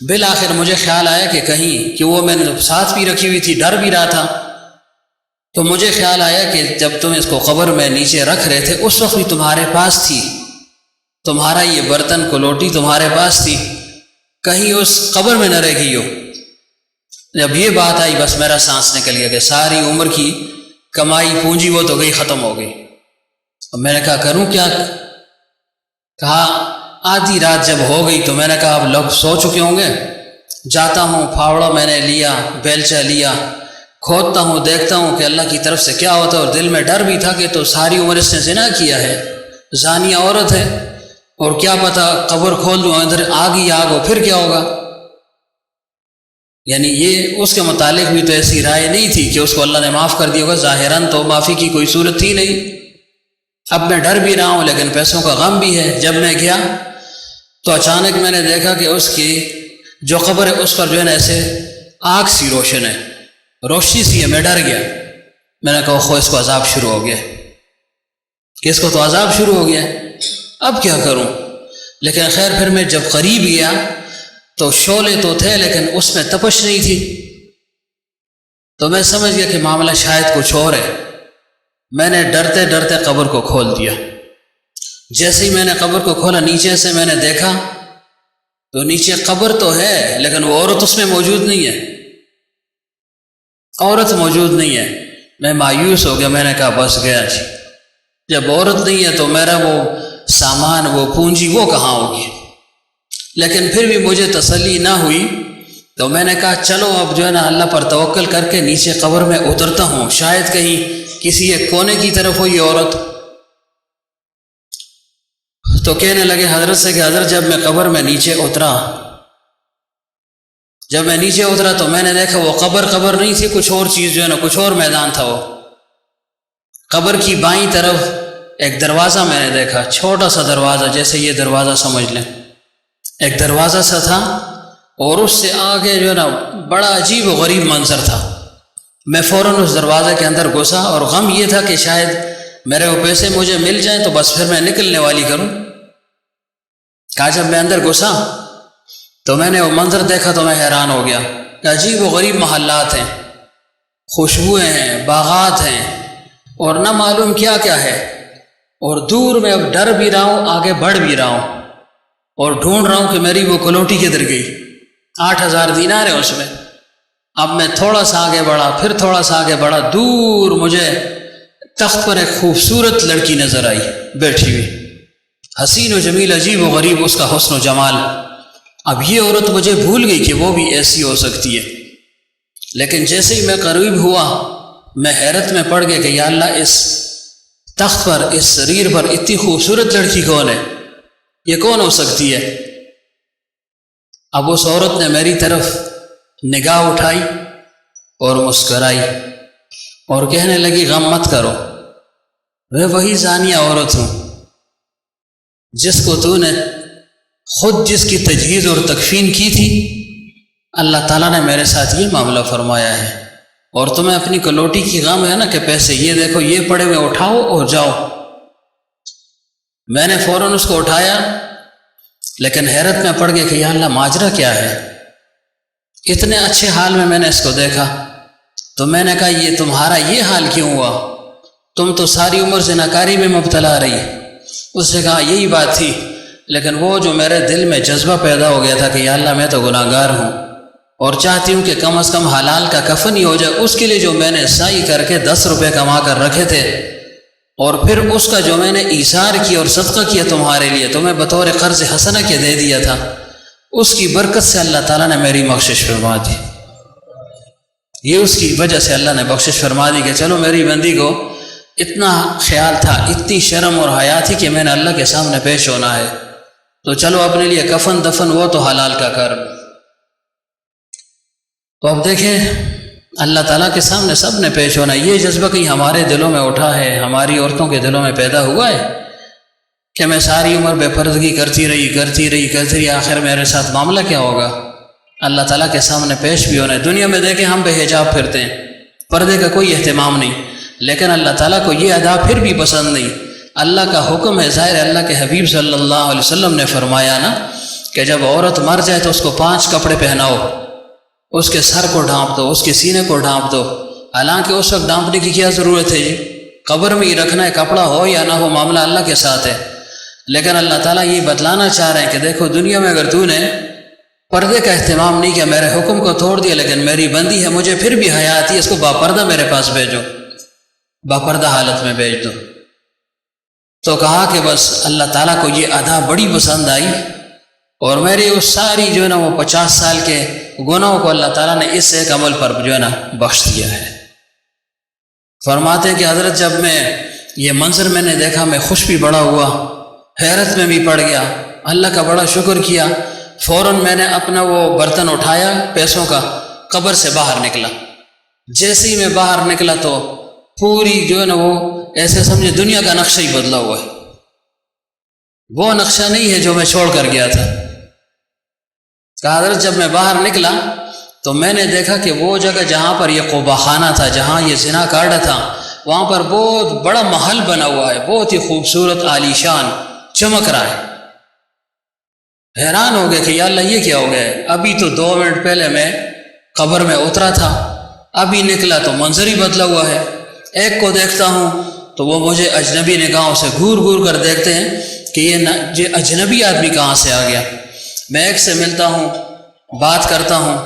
بالآخر مجھے خیال آیا کہ کہیں کہ وہ میں نے ساتھ بھی رکھی ہوئی تھی، ڈر بھی رہا تھا، تو مجھے خیال آیا کہ جب تم اس کو قبر میں نیچے رکھ رہے تھے اس وقت بھی تمہارے پاس تھی، تمہارا یہ برتن کلوٹی تمہارے پاس تھی، کہیں اس قبر میں نہ رہ گئی ہو۔ جب یہ بات آئی بس میرا سانس نکل گیا کہ ساری عمر کی کمائی پونجی وہ تو گئی، ختم ہو گئی۔ اب میں نے کہا کروں کیا؟ کہا آدھی رات جب ہو گئی تو میں نے کہا اب لوگ سو چکے ہوں گے، جاتا ہوں، پھاوڑا میں نے لیا، بیلچہ لیا، کھودتا ہوں، دیکھتا ہوں کہ اللہ کی طرف سے کیا ہوتا ہے، اور دل میں ڈر بھی تھا کہ تو ساری عمر اس نے زنا کیا ہے، زانیہ عورت ہے، اور کیا پتہ قبر کھول دوں ادھر آگ ہی آگ ہو پھر کیا ہوگا۔ یعنی یہ اس کے متعلق بھی تو ایسی رائے نہیں تھی کہ اس کو اللہ نے معاف کر دیا ہوگا، ظاہراً تو معافی کی کوئی صورت تھی نہیں۔ اب میں ڈر بھی رہا ہوں لیکن پیسوں کا غم بھی ہے۔ جب میں گیا تو اچانک میں نے دیکھا کہ اس کی جو قبر ہے اس پر جو ہے نا ایسے آگ سی روشن ہے، روشنی سی ہے۔ میں ڈر گیا، میں نے کہا خو اس کو عذاب شروع ہو گیا۔ کہ اس کو تو عذاب شروع ہو گیا ہے، اب کیا کروں؟ لیکن خیر پھر میں جب قریب گیا تو شعلے تو تھے لیکن اس میں تپش نہیں تھی، تو میں سمجھ گیا کہ معاملہ شاید کچھ اور ہے۔ میں نے ڈرتے ڈرتے قبر کو کھول دیا۔ جیسے ہی میں نے قبر کو کھولا، نیچے سے میں نے دیکھا تو نیچے قبر تو ہے لیکن وہ عورت اس میں موجود نہیں ہے، عورت موجود نہیں ہے۔ میں مایوس ہو گیا، میں نے کہا بس گیا جی، جب عورت نہیں ہے تو میرا وہ سامان، وہ پونجی، وہ کہاں ہوگی؟ لیکن پھر بھی مجھے تسلی نہ ہوئی، تو میں نے کہا چلو اب جو ہے نا اللہ پر توکل کر کے نیچے قبر میں اترتا ہوں، شاید کہیں کسی ایک کونے کی طرف ہو یہ عورت۔ تو کہنے لگے حضرت سے کہ حضرت جب میں قبر میں نیچے اترا، جب میں نیچے اترا تو میں نے دیکھا وہ قبر نہیں تھی، کچھ اور چیز جو ہے نا، کچھ اور میدان تھا۔ وہ قبر کی بائیں طرف ایک دروازہ میں نے دیکھا، چھوٹا سا دروازہ، جیسے یہ دروازہ سمجھ لیں، ایک دروازہ سا تھا، اور اس سے آگے جو ہے نا بڑا عجیب و غریب منظر تھا۔ میں فوراً اس دروازے کے اندر گھسا، اور غم یہ تھا کہ شاید میرے وہ پیسے مجھے مل جائیں تو بس پھر میں نکلنے والی کروں۔ کہا جب میں اندر گھسا تو میں نے وہ منظر دیکھا تو میں حیران ہو گیا کہ عجیب و غریب محلات ہیں، خوشبوئیں ہیں، باغات ہیں، اور نہ معلوم کیا کیا ہے۔ اور دور میں اب ڈر بھی رہا ہوں، آگے بڑھ بھی رہا ہوں، اور ڈھونڈ رہا ہوں کہ میری وہ کلوٹی کدھر گئی۔ 8,000 دینار ہے اس میں۔ اب میں تھوڑا سا آگے بڑھا، پھر تھوڑا سا آگے بڑھا، دور مجھے تخت پر ایک خوبصورت لڑکی نظر آئی بیٹھی ہوئی، حسین و جمیل، عجیب و غریب اس کا حسن و جمال۔ اب یہ عورت مجھے بھول گئی کہ وہ بھی ایسی ہو سکتی ہے، لیکن جیسے ہی میں قریب ہوا میں حیرت میں پڑ گیا کہ یا اللہ، اس تخت پر، اس سریر پر اتنی خوبصورت لڑکی کون ہے؟ یہ کون ہو سکتی ہے؟ اب اس عورت نے میری طرف نگاہ اٹھائی اور مسکرائی اور کہنے لگی غم مت کرو، میں وہی زانیہ عورت ہوں جس کو تو نے خود جس کی تجہیز اور تکفین کی تھی۔ اللہ تعالیٰ نے میرے ساتھ یہ معاملہ فرمایا ہے، اور تمہیں اپنی کلوٹی کی غم ہے نا کہ پیسے یہ دیکھو یہ پڑے ہوئے، اٹھاؤ اور جاؤ۔ میں نے فوراً اس کو اٹھایا، لیکن حیرت میں پڑ گیا کہ یا اللہ ماجرا کیا ہے؟ اتنے اچھے حال میں نے اس کو دیکھا، تو میں نے کہا یہ تمہارا یہ حال کیوں ہوا؟ تم تو ساری عمر زناکاری میں مبتلا رہی۔ اس نے کہا یہی بات تھی، لیکن وہ جو میرے دل میں جذبہ پیدا ہو گیا تھا کہ یا اللہ میں تو گناہ گار ہوں، اور چاہتی ہوں کہ کم از کم حلال کا کفن ہی ہو جائے، اس کے لیے جو میں نے سعی کر کے 10 روپے کما کر رکھے تھے، اور پھر اس کا جو میں نے ایثار کیا اور صدقہ کیا تمہارے لیے، تمہیں بطور قرض حسنہ کے دے دیا تھا، اس کی برکت سے اللہ تعالیٰ نے میری بخشش فرما دی۔ یہ اس کی وجہ سے اللہ نے بخشش فرما دی کہ چلو میری بندی کو اتنا خیال تھا، اتنی شرم اور حیا تھی کہ میں نے اللہ کے سامنے پیش ہونا ہے، تو چلو اپنے لیے کفن دفن وہ تو حلال کا کر۔ تو اب دیکھیں اللہ تعالیٰ کے سامنے سب نے پیش ہونا، یہ جذبہ کہیں ہمارے دلوں میں اٹھا ہے، ہماری عورتوں کے دلوں میں پیدا ہوا ہے کہ میں ساری عمر بے پردگی کرتی رہی، آخر میرے ساتھ معاملہ کیا ہوگا؟ اللہ تعالیٰ کے سامنے پیش بھی ہونا ہے۔ دنیا میں دیکھیں ہم بے حجاب پھرتے ہیں، پردے کا کوئی اہتمام نہیں، لیکن اللہ تعالیٰ کو یہ ادا پھر بھی پسند نہیں۔ اللہ کا حکم ہے، ظاہر اللہ کے حبیب صلی اللہ علیہ وسلم نے فرمایا نا کہ جب عورت مر جائے تو اس کو 5 کپڑے پہناؤ، اس کے سر کو ڈھانپ دو، اس کے سینے کو ڈھانپ دو۔ حالانکہ اس وقت ڈھانپنے کی کیا ضرورت ہے جی؟ قبر میں ہی رکھنا ہے، کپڑا ہو یا نہ ہو معاملہ اللہ کے ساتھ ہے۔ لیکن اللہ تعالیٰ یہ بتلانا چاہ رہے ہیں کہ دیکھو دنیا میں اگر تو نے پردے کا اہتمام نہیں کیا، میرے حکم کو توڑ دیا، لیکن میری بندی ہے، مجھے پھر بھی حیا آتی ہے، اس کو باپردہ میرے پاس بھیجو، باپردہ حالت میں بھیج دو۔ تو کہا کہ بس اللہ تعالیٰ کو یہ ادا بڑی پسند آئی، اور میری اس ساری جو ہے نا وہ 50 سال کے گناہوں کو اللہ تعالیٰ نے اس ایک عمل پر جو ہے نا بخش دیا ہے۔ فرماتے ہیں کہ حضرت جب میں یہ منظر میں نے دیکھا، میں خوش بھی بڑا ہوا، حیرت میں بھی پڑ گیا، اللہ کا بڑا شکر کیا۔ فوراً میں نے اپنا وہ برتن اٹھایا پیسوں کا، قبر سے باہر نکلا۔ جیسے ہی میں باہر نکلا تو پوری جو ہے نا وہ ایسے سمجھے دنیا کا نقشہ ہی بدلا ہوا ہے، وہ نقشہ نہیں ہے جو میں چھوڑ کر گیا تھا۔ کہا حضرت جب میں باہر نکلا تو میں نے دیکھا کہ وہ جگہ جہاں پر یہ قبا خانہ تھا، جہاں یہ زنا کاٹا تھا، وہاں پر بہت بڑا محل بنا ہوا ہے، بہت ہی خوبصورت عالیشان، چمک رہا ہے۔ حیران ہو گئے کہ یا اللہ یہ کیا ہو گیا ہے؟ ابھی تو 2 منٹ پہلے میں قبر میں اترا تھا، ابھی نکلا تو منظر ہی بدلا ہوا ہے۔ ایک کو دیکھتا ہوں تو وہ مجھے اجنبی نگاہوں سے گھور گھور کر دیکھتے ہیں کہ یہ اجنبی آدمی کہاں سے آ گیا۔ میں ایک سے ملتا ہوں، بات کرتا ہوں،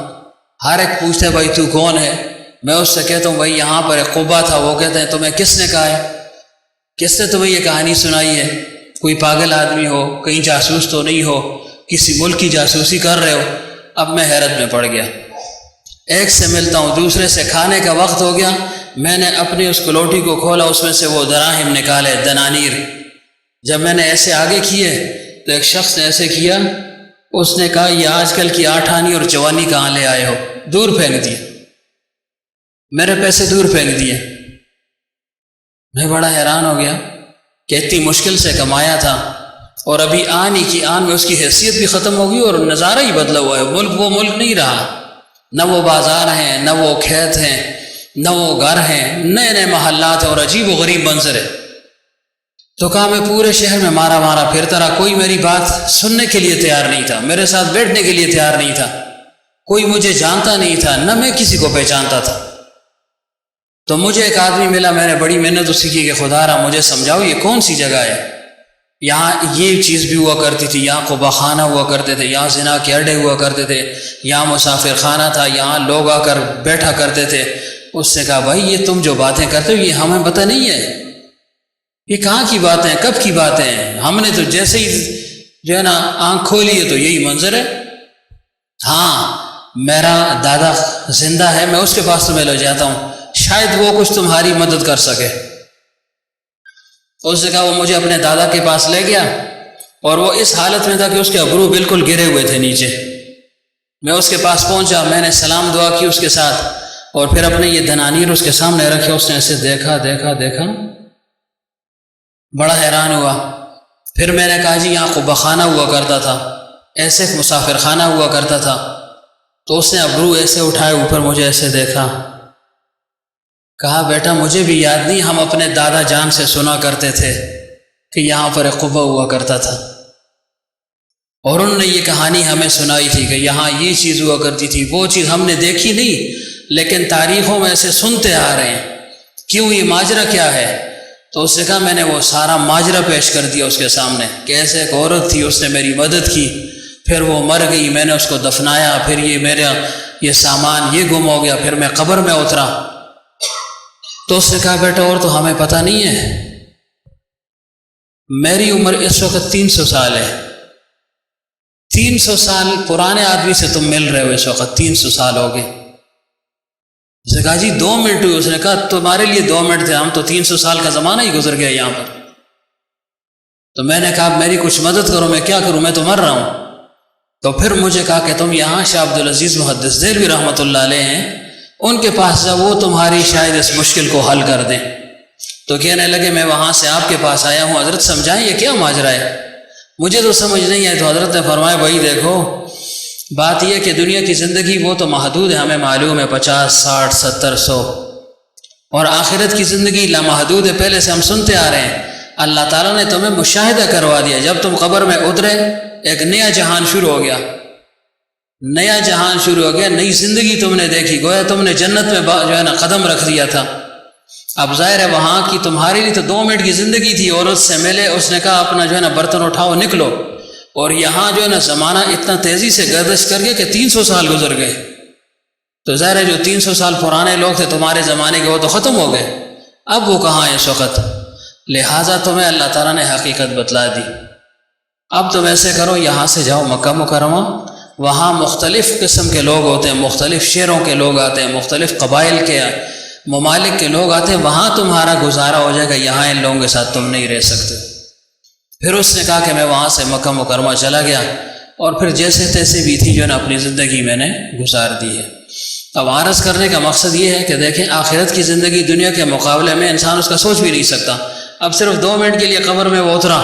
ہر ایک پوچھتے ہیں بھائی تو کون ہے؟ میں اس سے کہتا ہوں بھائی یہاں پر ایک قبہ تھا۔ وہ کہتے ہیں تمہیں کس نے کہا ہے؟ کس نے تمہیں یہ کہانی سنائی ہے؟ کوئی پاگل آدمی ہو، کہیں جاسوس تو نہیں ہو، کسی ملک کی جاسوسی کر رہے ہو؟ اب میں حیرت میں پڑ گیا۔ ایک سے ملتا ہوں، دوسرے سے کھانے کا وقت ہو گیا، میں نے اپنی اس کلوٹی کو کھولا، اس میں سے وہ دراہم نکالے، دنانیر۔ جب میں نے ایسے آگے کیے تو ایک شخص نے ایسے کیا، اس نے کہا یہ آج کل کی آٹھانی اور جوانی کہاں لے آئے ہو؟ دور پھینک دیے، میرے پیسے دور پھینک دیے۔ میں بڑا حیران ہو گیا کہ اتنی مشکل سے کمایا تھا اور ابھی آن ہی کی آن میں اس کی حیثیت بھی ختم ہو گئی اور نظارہ ہی بدلا ہوا ہے۔ ملک وہ ملک نہیں رہا، نہ وہ بازار ہیں، نہ وہ کھیت ہیں، نہ وہ گھر ہیں، نئے نئے محلات ہیں اور عجیب و غریب منظر ہے۔ تو کہا میں پورے شہر میں مارا مارا پھرتا رہا، کوئی میری بات سننے کے لیے تیار نہیں تھا، میرے ساتھ بیٹھنے کے لیے تیار نہیں تھا، کوئی مجھے جانتا نہیں تھا، نہ میں کسی کو پہچانتا تھا۔ تو مجھے ایک آدمی ملا، میں نے بڑی محنت اس کی کہ خدا را مجھے سمجھاؤ یہ کون سی جگہ ہے؟ یہاں یہ چیز بھی ہوا کرتی تھی، یہاں قبہ خانہ ہوا کرتے تھے، یہاں زنا کے اڈے ہوا کرتے تھے، یہاں مسافر خانہ تھا، یہاں لوگ آ کر بیٹھا کرتے تھے۔ اس نے کہا بھائی یہ تم جو باتیں کرتے ہو یہ ہمیں پتہ نہیں ہے، یہ کہاں کی باتیں، کب کی باتیں ہیں؟ ہم نے تو جیسے ہی جو ہے نا آنکھ کھولی ہے تو یہی منظر ہے۔ ہاں میرا دادا زندہ ہے، میں اس کے پاس تمہیں لے جاتا ہوں، شاید وہ کچھ تمہاری مدد کر سکے۔ اس نے کہا وہ مجھے اپنے دادا کے پاس لے گیا اور وہ اس حالت میں تھا کہ اس کے ابرو بالکل گرے ہوئے تھے نیچے۔ میں اس کے پاس پہنچا، میں نے سلام دعا کی اس کے ساتھ اور پھر اپنے یہ دنانیر اس کے سامنے رکھے۔ اس نے ایسے دیکھا دیکھا دیکھا، بڑا حیران ہوا۔ پھر میں نے کہا جی یہاں قبہ خانہ ہوا کرتا تھا، ایسے مسافر خانہ ہوا کرتا تھا۔ تو اس نے ابرو ایسے اٹھائے اوپر، مجھے ایسے دیکھا، کہا بیٹا مجھے بھی یاد نہیں، ہم اپنے دادا جان سے سنا کرتے تھے کہ یہاں پر ایک قبہ ہوا کرتا تھا اور انہوں نے یہ کہانی ہمیں سنائی تھی کہ یہاں یہ چیز ہوا کرتی تھی، وہ چیز ہم نے دیکھی نہیں لیکن تاریخوں میں ایسے سنتے آ رہے ہیں، کیوں یہ ماجرا کیا ہے؟ تو اس نے کہا میں نے وہ سارا ماجرا پیش کر دیا اس کے سامنے کہ ایسے ایک عورت تھی، اس نے میری مدد کی، پھر وہ مر گئی، میں نے اس کو دفنایا، پھر یہ میرا یہ سامان یہ گم ہو گیا، پھر میں قبر میں اترا۔ تو اس نے کہا بیٹا اور تو ہمیں پتہ نہیں ہے، میری عمر اس وقت 300 سال ہے، 300 سال پرانے آدمی سے تم مل رہے ہو، اس وقت 300 سال ہو گئے۔ اس نے کہا جی 2 منٹ ہوئے۔ اس نے کہا تمہارے لیے 2 منٹ تھے، ہم تو 300 سال کا زمانہ ہی گزر گیا یہاں پر۔ تو میں نے کہا میری کچھ مدد کرو، میں کیا کروں، میں تو مر رہا ہوں۔ تو پھر مجھے کہا کہ تم یہاں شاہ عبدالعزیز محدث دہلوی رحمۃ اللہ علیہ ہیں، ان کے پاس جاؤ، وہ تمہاری شاید اس مشکل کو حل کر دیں۔ تو کہنے لگے میں وہاں سے آپ کے پاس آیا ہوں، حضرت سمجھائیں یہ کیا ماجرا ہے، مجھے تو سمجھ نہیں آئی۔ تو حضرت نے فرمایا بھائی دیکھو بات یہ کہ دنیا کی زندگی وہ تو محدود ہے، ہمیں معلوم ہے 50 60 70 100، اور آخرت کی زندگی لامحدود ہے، پہلے سے ہم سنتے آ رہے ہیں۔ اللہ تعالیٰ نے تمہیں مشاہدہ کروا دیا، جب تم قبر میں اترے ایک نیا جہان شروع ہو گیا، نیا جہان شروع ہو گیا، نئی زندگی تم نے دیکھی، گویا تم نے جنت میں جو ہے نا قدم رکھ دیا تھا۔ اب ظاہر ہے وہاں کی تمہارے لیے تو 2 منٹ کی زندگی تھی، عورت سے ملے، اس نے کہا اپنا جو ہے نا برتن اٹھاؤ نکلو، اور یہاں جو ہے نا زمانہ اتنا تیزی سے گردش کر گیا کہ 300 سال گزر گئے۔ تو ظاہر ہے جو 300 سال پرانے لوگ تھے تمہارے زمانے کے وہ تو ختم ہو گئے، اب وہ کہاں ہیں اس وقت؟ لہٰذا تمہیں اللہ تعالیٰ نے حقیقت بتلا دی۔ اب تم ایسے کرو، یہاں سے جاؤ مکہ مکرمہ، وہاں مختلف قسم کے لوگ ہوتے ہیں، مختلف شہروں کے لوگ آتے ہیں، مختلف قبائل کے ممالک کے لوگ آتے ہیں، وہاں تمہارا گزارا ہو جائے گا، یہاں ان لوگوں کے ساتھ تم نہیں رہ سکتے۔ پھر اس نے کہا کہ میں وہاں سے مکہ مکرمہ چلا گیا اور پھر جیسے تیسے بھی تھی جو ہے نا اپنی زندگی میں نے گزار دی ہے۔ اب عرض کرنے کا مقصد یہ ہے کہ دیکھیں آخرت کی زندگی دنیا کے مقابلے میں انسان اس کا سوچ بھی نہیں سکتا۔ اب صرف 2 منٹ کے لیے قبر میں وہ اترا،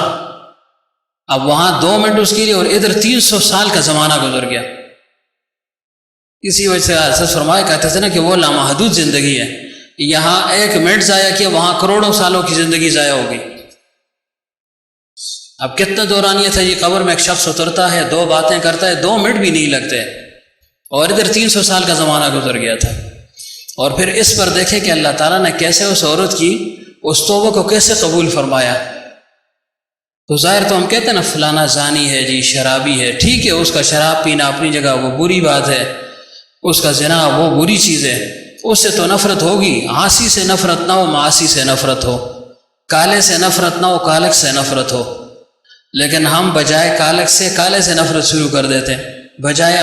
اب وہاں 2 منٹ اس کے لیے اور ادھر 300 سال کا زمانہ گزر گیا۔ اسی وجہ سے حضرت فرمایا کہتے تھے نا کہ وہ لامحدود زندگی ہے، یہاں 1 منٹ ضائع کیا، وہاں کروڑوں سالوں کی زندگی ضائع ہو گئی۔ اب کتنا دورانیت ہے، یہ قبر میں ایک شخص اترتا ہے، 2 باتیں کرتا ہے، 2 منٹ بھی نہیں لگتے، اور ادھر 300 سال کا زمانہ گزر گیا تھا۔ اور پھر اس پر دیکھیں کہ اللہ تعالیٰ نے کیسے اس عورت کی اس توبہ کو کیسے قبول فرمایا۔ تو ظاہر تو ہم کہتے ہیں نا فلانا زانی ہے جی، شرابی ہے، ٹھیک ہے، اس کا شراب پینا اپنی جگہ وہ بری بات ہے، اس کا زنا وہ بری چیز ہے، اس سے تو نفرت ہوگی۔ عاصی سے نفرت نہ ہو، معاصی سے نفرت ہو، کالے سے نفرت نہ ہو، کالک سے نفرت ہو۔ لیکن ہم بجائے کالک سے کالے سے نفرت شروع کر دیتے ہیں، بجائے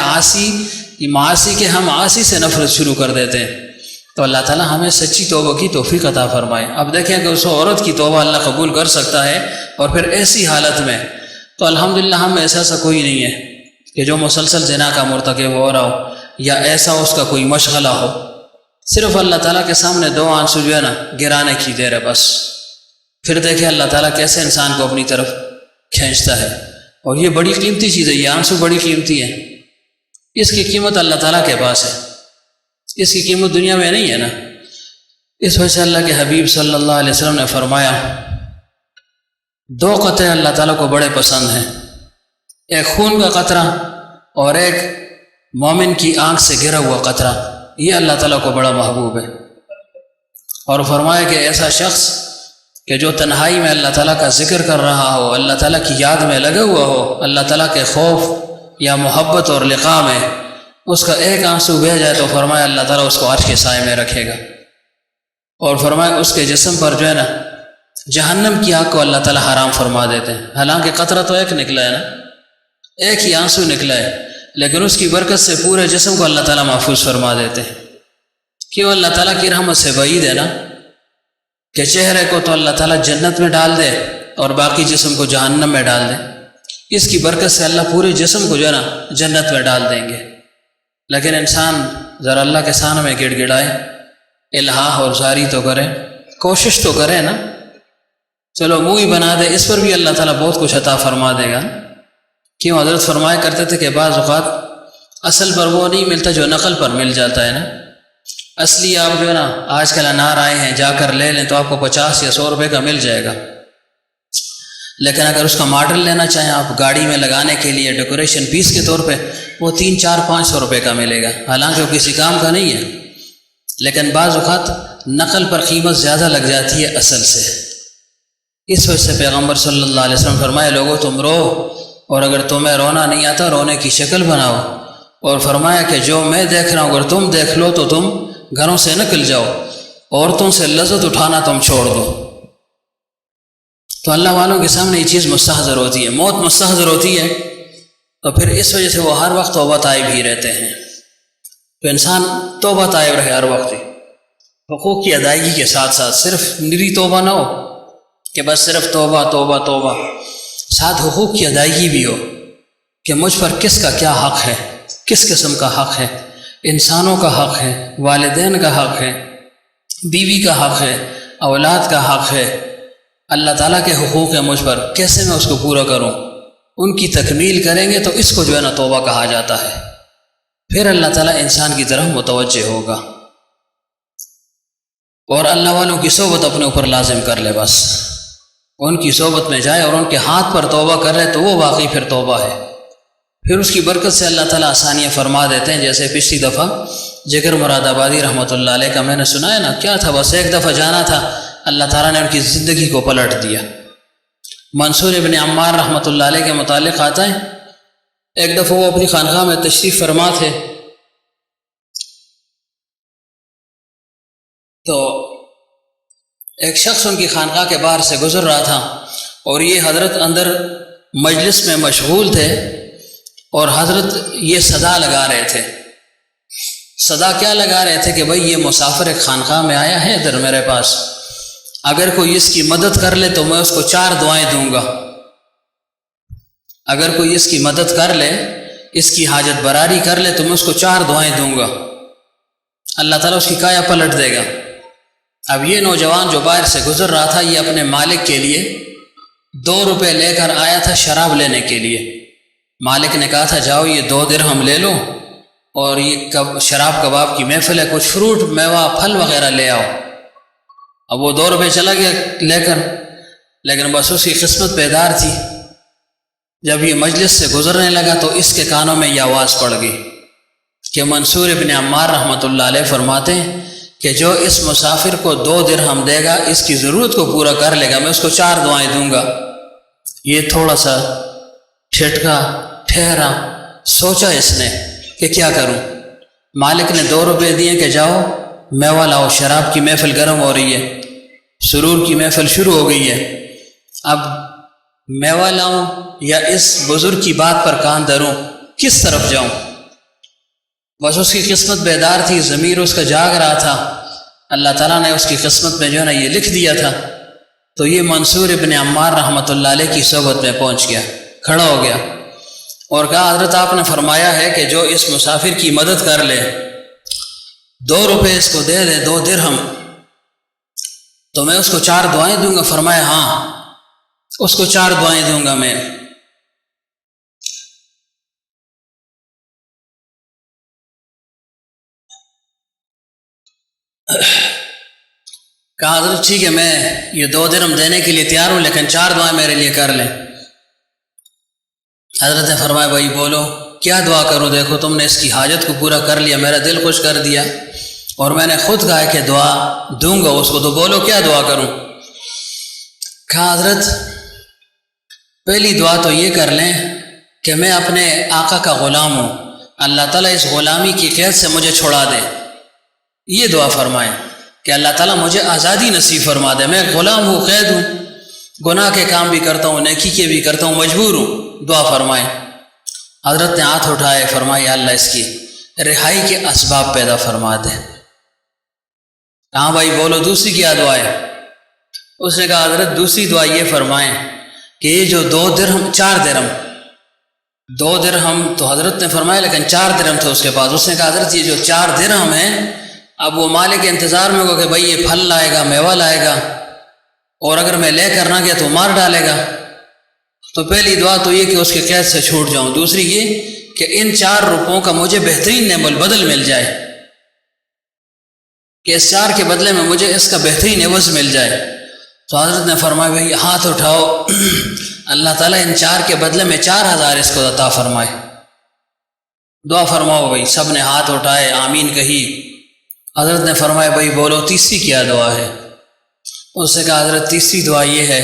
معاصی کے ہم عاصی سے نفرت شروع کر دیتے ہیں۔ تو اللہ تعالیٰ ہمیں سچی توبہ کی توفیق عطا فرمائے۔ اب دیکھیں کہ اس عورت کی توبہ اللہ قبول کر سکتا ہے، اور پھر ایسی حالت میں تو الحمدللہ ہم ایسا کوئی نہیں ہے کہ جو مسلسل زنا کا مرتکب ہو رہا ہو یا ایسا اس کا کوئی مشغلہ ہو، صرف اللہ تعالیٰ کے سامنے 2 آنسو جو ہے نا گرانے کی دیر ہے بس۔ پھر دیکھیں اللہ تعالیٰ کیسے انسان کو اپنی طرف کھینچتا ہے۔ اور یہ بڑی قیمتی چیز ہے، یہ آنسو بڑی قیمتی ہے، اس کی قیمت اللہ تعالیٰ کے پاس ہے، اس کی قیمت دنیا میں نہیں ہے نا۔ اس وجہ سے اللہ کے حبیب صلی اللہ علیہ وسلم نے فرمایا 2 قطرے اللہ تعالیٰ کو بڑے پسند ہیں، ایک خون کا قطرہ اور ایک مومن کی آنکھ سے گرا ہوا قطرہ، یہ اللہ تعالیٰ کو بڑا محبوب ہے۔ اور فرمایا کہ ایسا شخص کہ جو تنہائی میں اللہ تعالیٰ کا ذکر کر رہا ہو، اللہ تعالیٰ کی یاد میں لگا ہوا ہو، اللہ تعالیٰ کے خوف یا محبت اور لقاء میں اس کا ایک آنسو بہہ جائے تو فرمایا اللہ تعالیٰ اس کو عرش کے سائے میں رکھے گا۔ اور فرمایا اس کے جسم پر جو ہے نا جہنم کی آگ کو اللہ تعالیٰ حرام فرما دیتے ہیں۔ حالانکہ قطرہ تو ایک نکلا ہے نا، ایک ہی آنسو نکلا ہے، لیکن اس کی برکت سے پورے جسم کو اللہ تعالیٰ محفوظ فرما دیتے ہیں۔ کیوں؟ اللہ تعالیٰ کی رحمت سے بعید ہے نا کہ چہرے کو تو اللہ تعالیٰ جنت میں ڈال دے اور باقی جسم کو جہنم میں ڈال دے، اس کی برکت سے اللہ پورے جسم کو جو ہے نا جنت میں ڈال دیں گے۔ لیکن انسان ذرا اللہ کے سامنے میں گڑ گڑائے، الہا اور زاری تو کرے، کوشش تو کرے نا، چلو منہ ہی بنا دے، اس پر بھی اللہ تعالیٰ بہت کچھ عطا فرما دے گا۔ کیوں؟ حضرت فرمایا کرتے تھے کہ بعض اوقات اصل پر وہ نہیں ملتا جو نقل پر مل جاتا ہے نا۔ اصلی آپ جو ہے نا آج کل انار آئے ہیں، جا کر لے لیں تو آپ کو 50 یا 100 روپے کا مل جائے گا، لیکن اگر اس کا ماڈل لینا چاہیں آپ گاڑی میں لگانے کے لیے ڈیکوریشن پیس کے طور پہ، وہ 300, 400, 500 روپے کا ملے گا، حالانکہ وہ کسی کام کا نہیں ہے۔ لیکن بعض اوقات نقل پر قیمت زیادہ لگ جاتی ہے اصل سے۔ اس وجہ سے پیغمبر صلی اللہ علیہ وسلم فرمائے لوگوں تم رو، اور اگر تمہیں رونا نہیں آتا رونے کی شکل بناؤ، اور فرمایا کہ جو میں دیکھ رہا ہوں اگر تم دیکھ لو تو تم گھروں سے نکل جاؤ، عورتوں سے لذت اٹھانا تم چھوڑ دو۔ تو اللہ والوں کے سامنے یہ چیز مستحضر ہوتی ہے، موت مستحضر ہوتی ہے، تو پھر اس وجہ سے وہ ہر وقت توبہ طائب ہی رہتے ہیں۔ تو انسان توبہ طائب رہے ہر وقت، حقوق کی ادائیگی کے ساتھ ساتھ، صرف نری توبہ نہ ہو کہ بس صرف توبہ توبہ توبہ، ساتھ حقوق کی ادائیگی بھی ہو کہ مجھ پر کس کا کیا حق ہے، کس قسم کا حق ہے، انسانوں کا حق ہے، والدین کا حق ہے، بیوی کا حق ہے، اولاد کا حق ہے، اللہ تعالیٰ کے حقوق ہیں مجھ پر، کیسے میں اس کو پورا کروں؟ ان کی تکمیل کریں گے تو اس کو جو ہے نا توبہ کہا جاتا ہے۔ پھر اللہ تعالیٰ انسان کی طرف متوجہ ہوگا، اور اللہ والوں کی صحبت اپنے اوپر لازم کر لے، بس ان کی صحبت میں جائے اور ان کے ہاتھ پر توبہ کر رہے تو وہ واقعی پھر توبہ ہے۔ پھر اس کی برکت سے اللہ تعالیٰ آسانیاں فرما دیتے ہیں۔ جیسے پچھلی دفعہ جگر مراد آبادی رحمۃ اللہ علیہ کا میں نے سنا ہے نا، کیا تھا، بس ایک دفعہ جانا تھا، اللہ تعالیٰ نے ان کی زندگی کو پلٹ دیا۔ منصور ابن عمار رحمۃ اللہ علیہ کے متعلق آتا ہے، ایک دفعہ وہ اپنی خانقاہ میں تشریف فرما تھے، تو ایک شخص ان کی خانقاہ کے باہر سے گزر رہا تھا، اور یہ حضرت اندر مجلس میں مشغول تھے، اور حضرت یہ صدا لگا رہے تھے۔ صدا کیا لگا رہے تھے کہ بھئی یہ مسافر ایک خانقاہ میں آیا ہے ادھر میرے پاس، اگر کوئی اس کی مدد کر لے تو میں اس کو 4 دعائیں دوں گا، اگر کوئی اس کی مدد کر لے، اس کی حاجت براری کر لے تو میں اس کو 4 دعائیں دوں گا، اللہ تعالیٰ اس کی کایا پلٹ دے گا۔ اب یہ نوجوان جو باہر سے گزر رہا تھا، یہ اپنے مالک کے لیے 2 روپے لے کر آیا تھا شراب لینے کے لیے۔ مالک نے کہا تھا جاؤ یہ 2 درہم لے لو اور یہ شراب کباب کی محفل ہے، کچھ فروٹ میوہ پھل وغیرہ لے آؤ۔ اب وہ 2 روپے چلا گیا لے کر، لیکن بس اس کی قسمت بیدار تھی۔ جب یہ مجلس سے گزرنے لگا تو اس کے کانوں میں یہ آواز پڑ گئی کہ منصور ابن عمار رحمۃ اللہ علیہ فرماتے ہیں کہ جو اس مسافر کو 2 درہم دے گا، اس کی ضرورت کو پورا کر لے گا، میں اس کو 4 دعائیں دوں گا۔ یہ تھوڑا سا ٹھٹکا، ٹھہرا، سوچا اس نے کہ کیا کروں۔ مالک نے 2 روپے دیے کہ جاؤ میوہ لاؤ، شراب کی محفل گرم ہو رہی ہے، سرور کی محفل شروع ہو گئی ہے، اب میوہ لاؤں یا اس بزرگ کی بات پر کان دھروں، کس طرف جاؤں؟ بس اس کی قسمت بیدار تھی، ضمیر اس کا جاگ رہا تھا، اللہ تعالیٰ نے اس کی قسمت میں جو ہے نا یہ لکھ دیا تھا۔ تو یہ منصور ابن عمار رحمۃ اللہ علیہ کی صحبت میں پہنچ گیا، کھڑا ہو گیا اور کہا حضرت آپ نے فرمایا ہے کہ جو اس مسافر کی مدد کر لے 2 روپے اس کو دے دے، 2 درہم، تو میں اس کو 4 دعائیں دوں گا۔ فرمایا ہاں، اس کو 4 دعائیں دوں گا میں۔ کہا حضرت ٹھیک ہے، میں یہ 2 درہم دینے کے لیے تیار ہوں، لیکن 4 دعائیں میرے لیے کر لیں۔ حضرت نے فرمایا بھائی بولو کیا دعا کروں، دیکھو تم نے اس کی حاجت کو پورا کر لیا، میرا دل خوش کر دیا، اور میں نے خود کہا کہ دعا دوں گا اس کو، تو بولو کیا دعا کروں۔ کہا حضرت پہلی دعا تو یہ کر لیں کہ میں اپنے آقا کا غلام ہوں، اللہ تعالیٰ اس غلامی کی قید سے مجھے چھڑا دے، یہ دعا فرمائیں کہ اللہ تعالیٰ مجھے آزادی نصیب فرما دے، میں غلام ہوں، قید ہوں، گناہ کے کام بھی کرتا ہوں، نیکی کے بھی کرتا ہوں، مجبور ہوں، دعا فرمائیں۔ حضرت نے ہاتھ اٹھائے، فرمایا یا اللہ اس کی رہائی کے اسباب پیدا فرما دے۔ ہاں بھائی بولو دوسری کیا دعا ہے؟ اس نے کہا حضرت دوسری دعا یہ فرمائیں کہ یہ جو 2 درہم 4 درہم 2 درہم تو حضرت نے فرمایا لیکن 4 درہم تھے اس کے پاس، اس نے کہا حضرت یہ جو 4 درہم ہیں، اب وہ مالک کے انتظار میں ہوگا کہ بھائی یہ پھل لائے گا، میوہ لائے گا، اور اگر میں لے کر نہ گیا تو مار ڈالے گا۔ تو پہلی دعا تو یہ کہ اس کی قید سے چھوٹ جاؤں، دوسری یہ کہ ان 4 روپوں کا مجھے بہترین نعم البدل مل جائے، کہ اس 4 کے بدلے میں مجھے اس کا بہترین عوض مل جائے۔ تو حضرت نے فرمایا بھائی ہاتھ اٹھاؤ، اللہ تعالیٰ ان 4 کے بدلے میں 4000 اس کو عطا فرمائے، دعا فرماؤ بھائی۔ سب نے ہاتھ اٹھائے، آمین کہی۔ حضرت نے فرمایا بھائی بولو تیسری کیا دعا ہے؟ اس نے کہا حضرت تیسری دعا یہ ہے،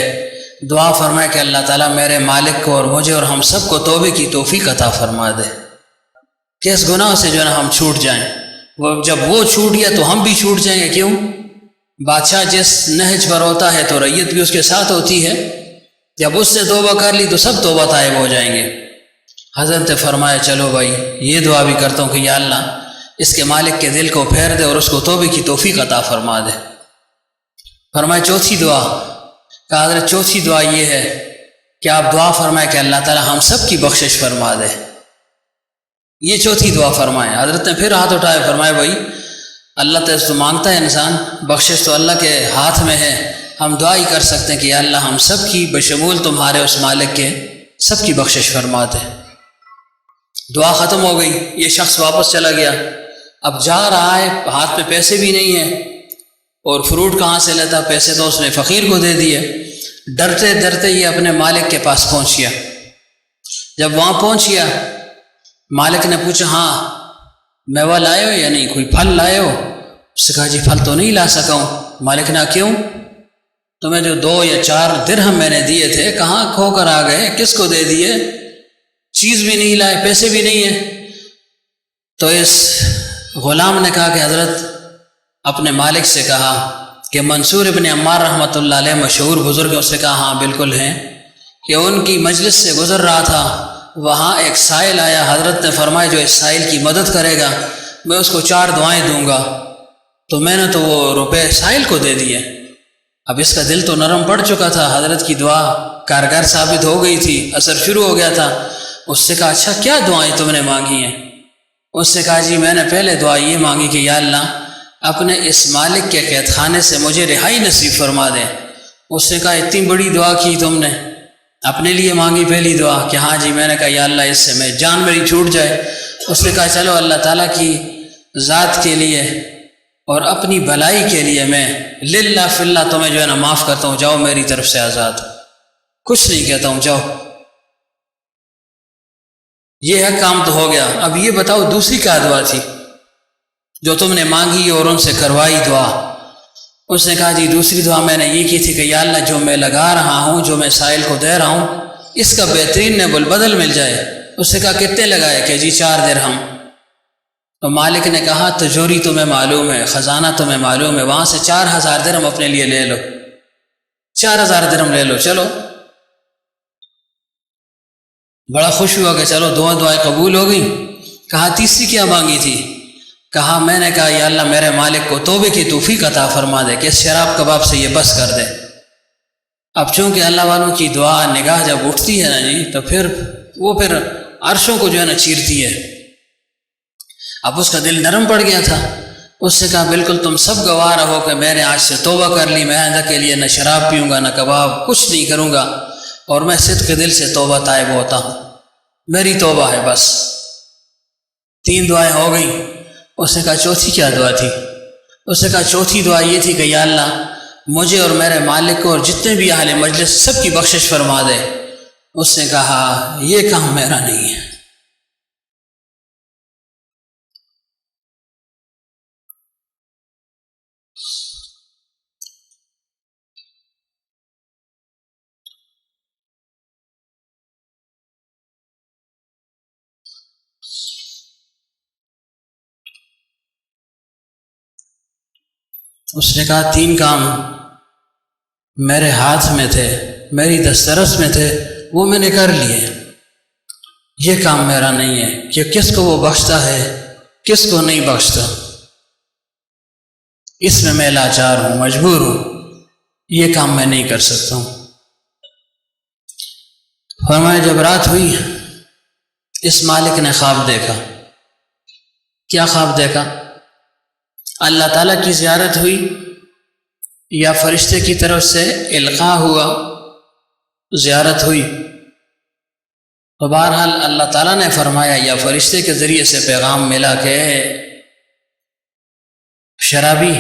دعا فرمائے کہ اللہ تعالیٰ میرے مالک کو اور مجھے اور ہم سب کو توبے کی توفیق عطا فرما دے، کہ اس گناہ سے جو ہے نا ہم چھوٹ جائیں، جب وہ چھوٹ گیا تو ہم بھی چھوٹ جائیں گے۔ کیوں؟ بادشاہ جس نہج پر ہوتا ہے تو رعیت بھی اس کے ساتھ ہوتی ہے، جب اس سے توبہ کر لی تو سب توبہ طائب ہو جائیں گے۔ حضرت نے فرمایا چلو بھائی یہ دعا بھی کرتا ہوں کہ یا اللہ اس کے مالک کے دل کو پھیر دے اور اس کو توبے کی توفیق عطا فرما دے۔ فرمایا چوتھی دعا؟ کہا حضرت چوتھی دعا یہ ہے کہ آپ دعا فرمائے کہ اللہ تعالی ہم سب کی بخشش فرما دے، یہ چوتھی دعا فرمائے۔ حضرت نے پھر ہاتھ اٹھائے، فرمائے بھائی اللہ تعالیٰ تو مانگتا ہے انسان، بخشش تو اللہ کے ہاتھ میں ہے، ہم دعا ہی کر سکتے ہیں کہ یا اللہ ہم سب کی بشمول تمہارے اس مالک کے سب کی بخشش فرما دے۔ دعا ختم ہو گئی، یہ شخص واپس چلا گیا، اب جا رہا ہے، ہاتھ میں پیسے بھی نہیں ہیں، اور فروٹ کہاں سے لیتا؟ پیسے تو اس نے فقیر کو دے دیے۔ ڈرتے ڈرتے یہ اپنے مالک کے پاس پہنچ گیا۔ جب وہاں پہنچ گیا، مالک نے پوچھا ہاں میوہ لائے ہو یا نہیں، کوئی پھل لائے ہو؟ اس نے کہا جی پھل تو نہیں لا سکا ہوں۔ مالک نے کیوں؟ تمہیں جو 2 یا 4 درہم میں نے دیے تھے کہاں کھو کر آ گئے، کس کو دے دیے؟ چیز بھی نہیں لائے، پیسے بھی نہیں ہیں۔ تو اس غلام نے کہا کہ حضرت اپنے مالک سے کہا کہ منصور ابن عمار رحمۃ اللہ علیہ مشہور بزرگ ہیں، اس نے کہا ہاں بالکل ہیں، کہ ان کی مجلس سے گزر رہا تھا، وہاں ایک سائل آیا، حضرت نے فرمایا جو اس سائل کی مدد کرے گا میں اس کو 4 دعائیں دوں گا، تو میں نے تو وہ روپے سائل کو دے دیے۔ اب اس کا دل تو نرم پڑ چکا تھا، حضرت کی دعا کارگر ثابت ہو گئی تھی، اثر شروع ہو گیا تھا۔ اس سے کہا اچھا کیا دعائیں تم نے مانگی ہیں؟ اس سے کہا جی میں نے پہلے دعا یہ مانگی کہ یا اللہ اپنے اس مالک کے قید خانے سے مجھے رہائی نصیب فرما دے۔ اس نے کہا اتنی بڑی دعا کی تم نے، اپنے لیے مانگی پہلی دعا کہ ہاں جی، میں نے کہا یا اللہ اس سے میں جان میری چھوٹ جائے، اس نے کہا چلو اللہ تعالیٰ کی ذات کے لیے اور اپنی بھلائی کے لیے میں للہ فی اللہ تمہیں جو ہے نا معاف کرتا ہوں، جاؤ میری طرف سے آزاد، کچھ نہیں کہتا ہوں، جاؤ۔ یہ ہے کام تو ہو گیا۔ اب یہ بتاؤ دوسری کیا دعا تھی جو تم نے مانگی اور ان سے کروائی دعا؟ اس نے کہا جی دوسری دعا میں نے یہ کی تھی کہ یا اللہ جو میں لگا رہا ہوں، جو میں سائل کو دے رہا ہوں، اس کا بہترین نبل بدل مل جائے۔ اس نے کہا کتنے لگائے؟ کہ جی 4 درہم۔ تو مالک نے کہا تجوری تمہیں معلوم ہے، خزانہ تمہیں معلوم ہے، وہاں سے 4000 درہم اپنے لیے لے لو، 4000 درہم لے لو، چلو۔ بڑا خوش ہوا کہ چلو دعائیں قبول ہو گئیں۔ کہا تیسری کیا مانگی تھی؟ کہا میں نے کہا یا اللہ میرے مالک کو توبے کی توفیق عطا فرما دے کہ اس شراب کباب سے یہ بس کر دے۔ اب چونکہ اللہ والوں کی دعا نگاہ جب اٹھتی ہے نا جی، تو پھر عرشوں کو جو ہے نا چیرتی ہے۔ اب اس کا دل نرم پڑ گیا تھا۔ اس نے کہا بالکل تم سب گواہ رہو کہ میں نے آج سے توبہ کر لی، میں آئندہ کے لیے نہ شراب پیوں گا نہ کباب، کچھ نہیں کروں گا، اور میں صدق دل سے توبہ طائب ہوتا ہوں، میری توبہ ہے بس۔ 3 دعائیں ہو گئیں۔ اس نے کہا چوتھی کیا دعا تھی؟ اس نے کہا چوتھی دعا یہ تھی کہ یا اللہ مجھے اور میرے مالک کو اور جتنے بھی اہل مجلس سب کی بخشش فرما دے۔ اس نے کہا یہ کام میرا نہیں ہے۔ اس نے کہا 3 کام میرے ہاتھ میں تھے، میری دسترس میں تھے، وہ میں نے کر لیے، یہ کام میرا نہیں ہے کہ کس کو وہ بخشتا ہے کس کو نہیں بخشتا، اس میں لاچار ہوں، مجبور ہوں، یہ کام میں نہیں کر سکتا ہوں۔ فرمایا جب رات ہوئی اس مالک نے خواب دیکھا۔ کیا خواب دیکھا؟ اللہ تعالیٰ کی زیارت ہوئی یا فرشتے کی طرف سے القاء ہوا، زیارت ہوئی، تو بہرحال اللہ تعالیٰ نے فرمایا یا فرشتے کے ذریعے سے پیغام ملا کہ شرابی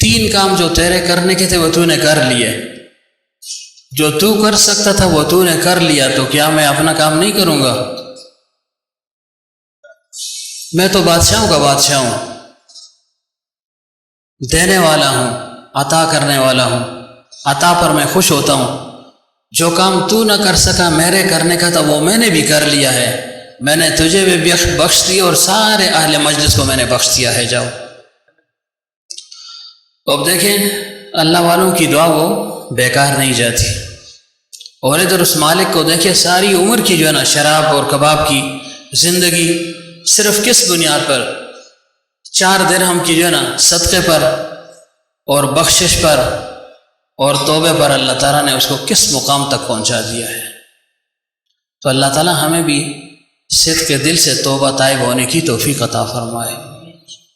3 کام جو تیرے کرنے کے تھے وہ تو نے کر لیے، جو تو کر سکتا تھا وہ تو نے کر لیا، تو کیا میں اپنا کام نہیں کروں گا؟ میں تو بادشاہوں کا بادشاہ ہوں، دینے والا ہوں، عطا کرنے والا ہوں، عطا پر میں خوش ہوتا ہوں۔ جو کام تو نہ کر سکا میرے کرنے کا تھا وہ میں نے بھی کر لیا ہے، میں نے تجھے بھی بخش دیا اور سارے اہل مجلس کو میں نے بخش دیا ہے، جاؤ۔ اب دیکھیں اللہ والوں کی دعا وہ بیکار نہیں جاتی۔ اور ادھر اس مالک کو دیکھیں ساری عمر کی جو ہے نا شراب اور کباب کی زندگی، صرف کس بنیاد پر؟ 4 درہم کی جو ہے نا صدقے پر اور بخشش پر اور توبے پر اللہ تعالیٰ نے اس کو کس مقام تک پہنچا دیا ہے۔ تو اللہ تعالیٰ ہمیں بھی صدق کے دل سے توبہ طائب ہونے کی توفیق عطا فرمائے۔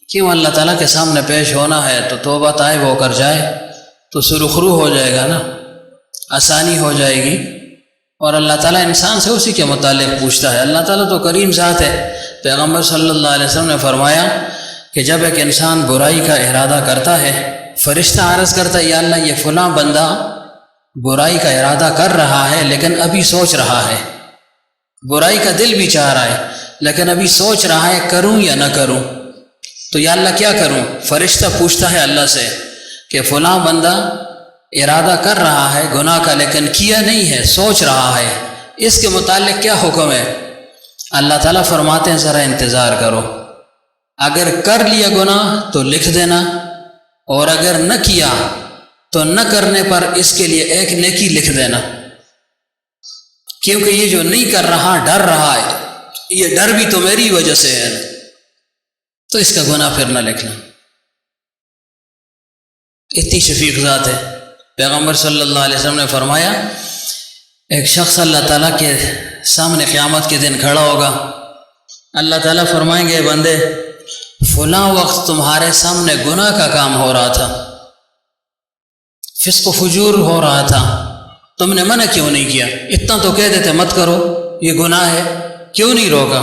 کیوں اللہ تعالیٰ کے سامنے پیش ہونا ہے تو توبہ طائب ہو کر جائے تو سرخرو ہو جائے گا نا، آسانی ہو جائے گی، اور اللہ تعالیٰ انسان سے اسی کے متعلق پوچھتا ہے۔ اللہ تعالیٰ تو کریم ذات ہے۔ پیغمبر صلی اللہ علیہ وسلم نے فرمایا کہ جب ایک انسان برائی کا ارادہ کرتا ہے، فرشتہ عرض کرتا ہے یا اللہ یہ فلاں بندہ برائی کا ارادہ کر رہا ہے لیکن ابھی سوچ رہا ہے، برائی کا دل بھی چاہ رہا ہے لیکن ابھی سوچ رہا ہے کروں یا نہ کروں، تو یا اللہ کیا کروں؟ فرشتہ پوچھتا ہے اللہ سے کہ فلاں بندہ ارادہ کر رہا ہے گناہ کا لیکن کیا نہیں ہے، سوچ رہا ہے، اس کے متعلق کیا حکم ہے؟ اللہ تعالیٰ فرماتے ہیں ذرا انتظار کرو، اگر کر لیا گناہ تو لکھ دینا، اور اگر نہ کیا تو نہ کرنے پر اس کے لیے ایک نیکی لکھ دینا، کیونکہ یہ جو نہیں کر رہا ڈر رہا ہے، یہ ڈر بھی تو میری وجہ سے ہے، تو اس کا گناہ پھر نہ لکھنا۔ اتنی شفیق ذات ہے۔ پیغمبر صلی اللہ علیہ وسلم نے فرمایا ایک شخص اللہ تعالیٰ کے سامنے قیامت کے دن کھڑا ہوگا، اللہ تعالیٰ فرمائیں گے بندے فلاں وقت تمہارے سامنے گناہ کا کام ہو رہا تھا، فسق و فجور ہو رہا تھا، تم نے منع کیوں نہیں کیا؟ اتنا تو کہہ دیتے مت کرو یہ گناہ ہے، کیوں نہیں روکا؟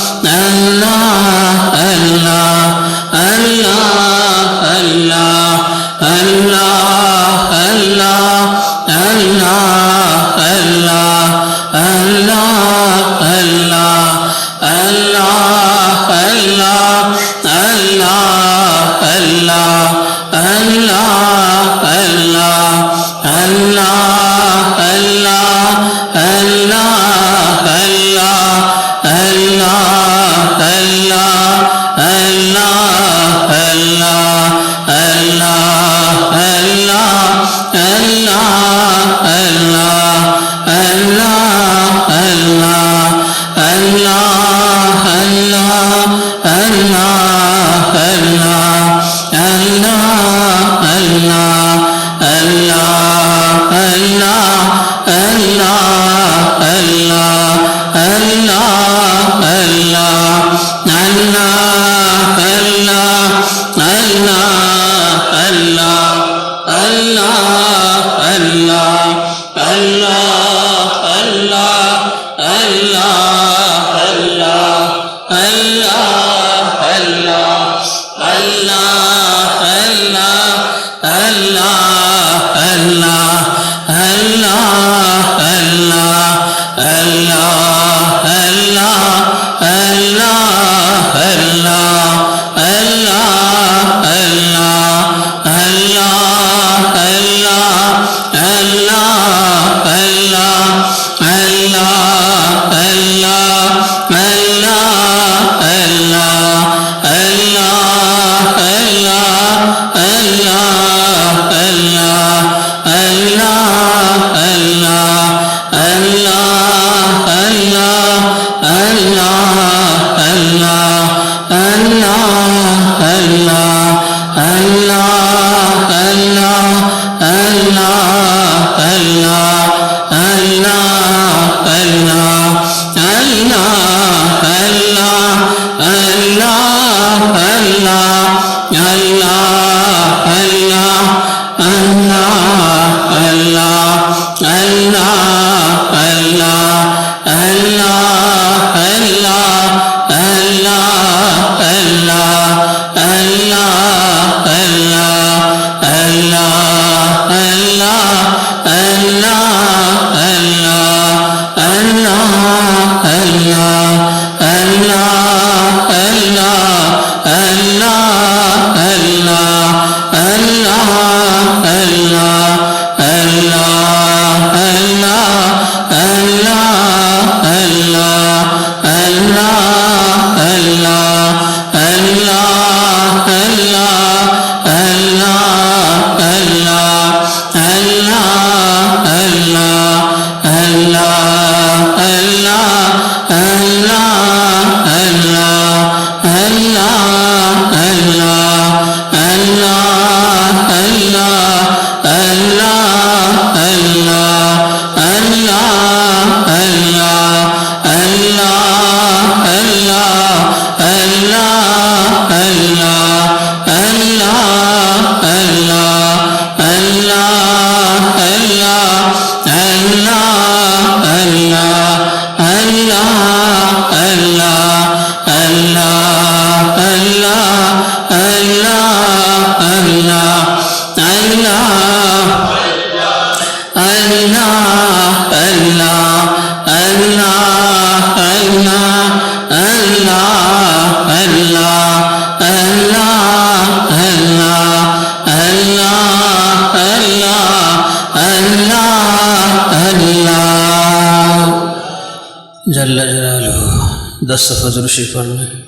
جل جلالہ 10 صفحہ ضرور شریف پڑھ لیں۔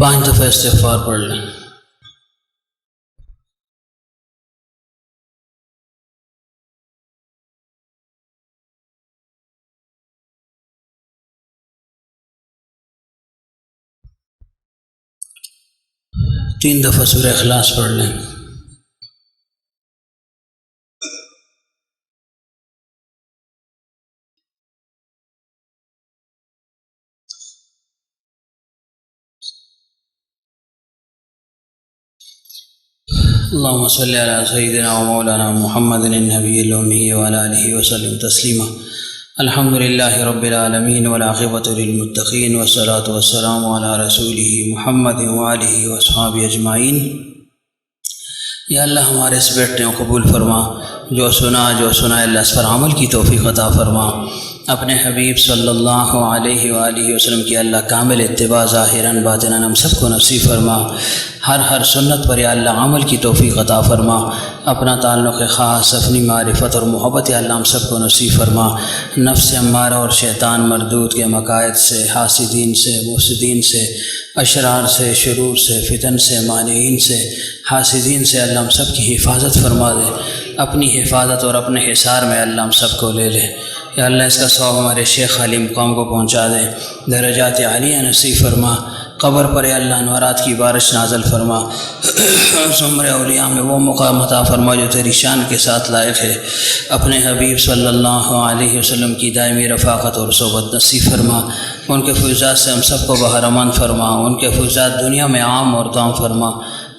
پانچ دفعہ استغفار پڑھ لیں۔ تین دفعہ سورہ اخلاص پڑھ لیں۔ اللهم صل على سيدنا ومولانا محمد النبي الأمي وعلى آله وسلم تسليما۔ الحمد لله رب العالمين والعاقبة للمتقين والصلاة والسلام على رسوله محمد وآله وأصحابه أجمعين۔ یا اللہ ہمارے اس بیٹھنے کو قبول فرما، جو سنا اللہ اس پر عمل کی توفیق عطا فرما۔ اپنے حبیب صلی اللہ علیہ وآلہ وسلم کی اللہ کامل اتباع ظاہراً باطناً ہم سب کو نصیب فرما۔ ہر سنت پر یا اللہ عمل کی توفیق عطا فرما۔ اپنا تعلق خاص، اپنی معرفت اور محبت یا اللہ ہم سب کو نصیب فرما۔ نفس امارہ اور شیطان مردود کے مقاصد سے، حاسدین سے، مفسدین سے، اشرار سے، شرور سے، فتن سے، مانعین سے، حاسدین سے اللہ ہم سب کی حفاظت فرما دے۔ اپنی حفاظت اور اپنے حصار میں اللہ ہم سب کو لے لے۔ یا اللہ اس کا ثواب ہمارے شیخ علی مقام کو پہنچا دے، درجات عالیہ نصیب فرما۔ قبر پر یا اللہ انوارات کی بارش نازل فرما۔ زمرہ اولیاء میں وہ مقام عطا فرما جو تیری شان کے ساتھ لائق ہے۔ اپنے حبیب صلی اللہ علیہ وسلم کی دائمی رفاقت اور صحبت نصیب فرما۔ ان کے فیضات سے ہم سب کو بہرمان فرما۔ ان کے فیضات دنیا میں عام اور دام فرما،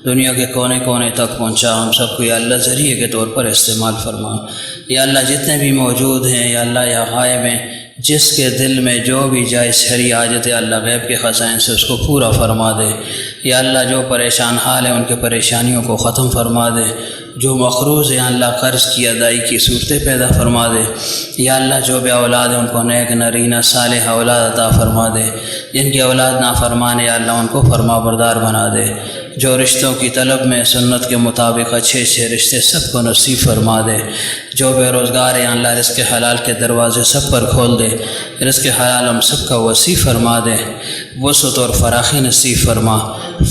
دنیا کے کونے کونے تک پہنچا۔ ہم سب کو یا اللہ ذریعے کے طور پر استعمال فرما۔ یا اللہ جتنے بھی موجود ہیں یا اللہ یا غائب ہیں جس کے دل میں جو بھی جائز شرعی حاجت ہے اللہ غیب کے خزائن سے اس کو پورا فرما دے۔ یا اللہ جو پریشان حال ہیں ان کے پریشانیوں کو ختم فرما دے۔ جو مقروض ہیں اللہ قرض کی ادائی کی صورتیں پیدا فرما دے۔ یا اللہ جو بے اولاد ہیں ان کو نیک نرینہ صالح اولاد عطا فرما دے۔ جن کی اولاد نافرمان ہے یا اللہ ان کو فرما بردار بنا دے۔ جو رشتوں کی طلب میں سنت کے مطابق اچھے اچھے رشتے سب کو نصیب فرما دے۔ جو بے روزگار ہیں اللہ رزق حلال کے دروازے سب پر کھول دے۔ رزق حلال ہم سب کا وسیع فرما دے۔ وسعت اور فراخی نصیب فرما۔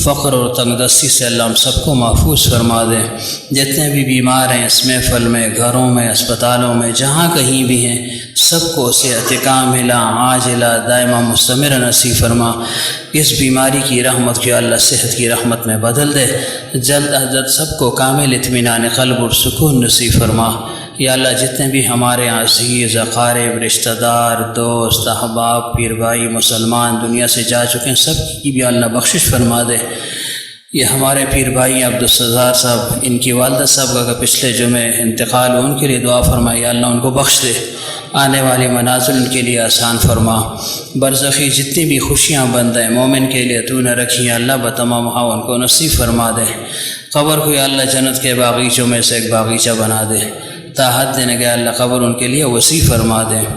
فقر اور تنگ دستی سے اللہ ہم سب کو محفوظ فرما دے۔ جتنے بھی بیمار ہیں اس محفل میں، گھروں میں، اسپتالوں میں، جہاں کہیں بھی ہیں، سب کو صحت کاملہ عاجلہ دائمہ مستمر نصیب فرما۔ اس بیماری کی رحمت کی اللہ صحت کی رحمت میں بدل دے۔ جلد از جلد سب کو کامل اطمینان قلب اور سکون نصیب فرما۔ یا اللہ جتنے بھی ہمارے عزیز اقارب رشتہ دار دوست احباب پیر بھائی مسلمان دنیا سے جا چکے ہیں سب کی بھی اللہ بخشش فرما دے۔ یہ ہمارے پیر بھائی عبدالستار صاحب، ان کی والدہ صاحب کا پچھلے جمعے انتقال ہو، ان کے لیے دعا فرمائی۔ یا اللہ ان کو بخش دے، آنے والی منازل ان کے لیے آسان فرما۔ برزخی جتنی بھی خوشیاں بند ہیں مومن کے لیے تو نے رکھی ہیں اللہ بتمام ہاں ان کو نصیب فرما دے۔ قبر کو یا اللہ جنت کے باغیچوں میں سے ایک باغیچہ بنا دے۔ تاحت دینے گئے اللہ قبر ان کے لیے وسیع فرما دے۔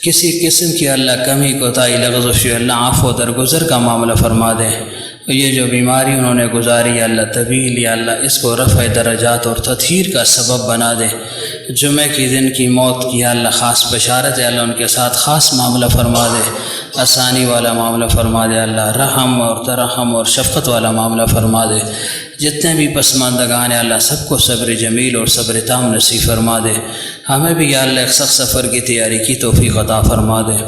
کسی قسم کی اللہ کمی کوتاہی لغز و شی اللہ عفو و درگزر کا معاملہ فرما دے۔ یہ جو بیماری انہوں نے گزاری یا اللہ طویل یا اللہ اس کو رفع درجات اور تطہیر کا سبب بنا دے۔ جمعہ کی دن کی موت کی یا اللہ خاص بشارت ہے اللہ ان کے ساتھ خاص معاملہ فرما دے، آسانی والا معاملہ فرما دے اللہ، رحم اور ترحم اور شفقت والا معاملہ فرما دے۔ جتنے بھی پسماندگان ہیں اللہ سب کو صبر جمیل اور صبر تام نصیب فرما دے۔ ہمیں بھی یا اللہ ایک سخت سفر کی تیاری کی توفیق عطا فرما دے۔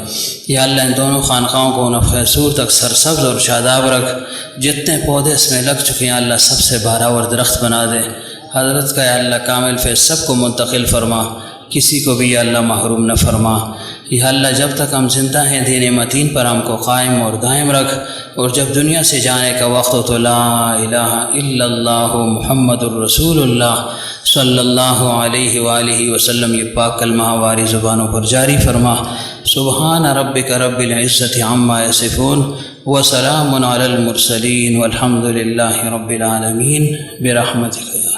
یا اللہ ان دونوں خانقاہوں کو نفع سور تک سرسبز اور شاداب رکھ۔ جتنے پودے اس میں لگ چکے ہیں اللہ سب سے بھراور درخت بنا دے۔ حضرت کا یا اللہ کامل فیض سب کو منتقل فرما، کسی کو بھی یا اللہ محروم نہ فرما۔ یا اللہ جب تک ہم زندہ ہیں دین متین پر ہم کو قائم اور دائم رکھ، اور جب دنیا سے جانے کا وقت ہو تو لا الہ الا اللہ محمد الرسول اللہ صلی اللہ علیہ وآلہ وسلم یہ پاک کلمہ ہماری زبانوں پر جاری فرما۔ سبحان ربک رب العزت عما یصفون وسلام علی المرسلین والحمد للہ رب العالمین برحمتک۔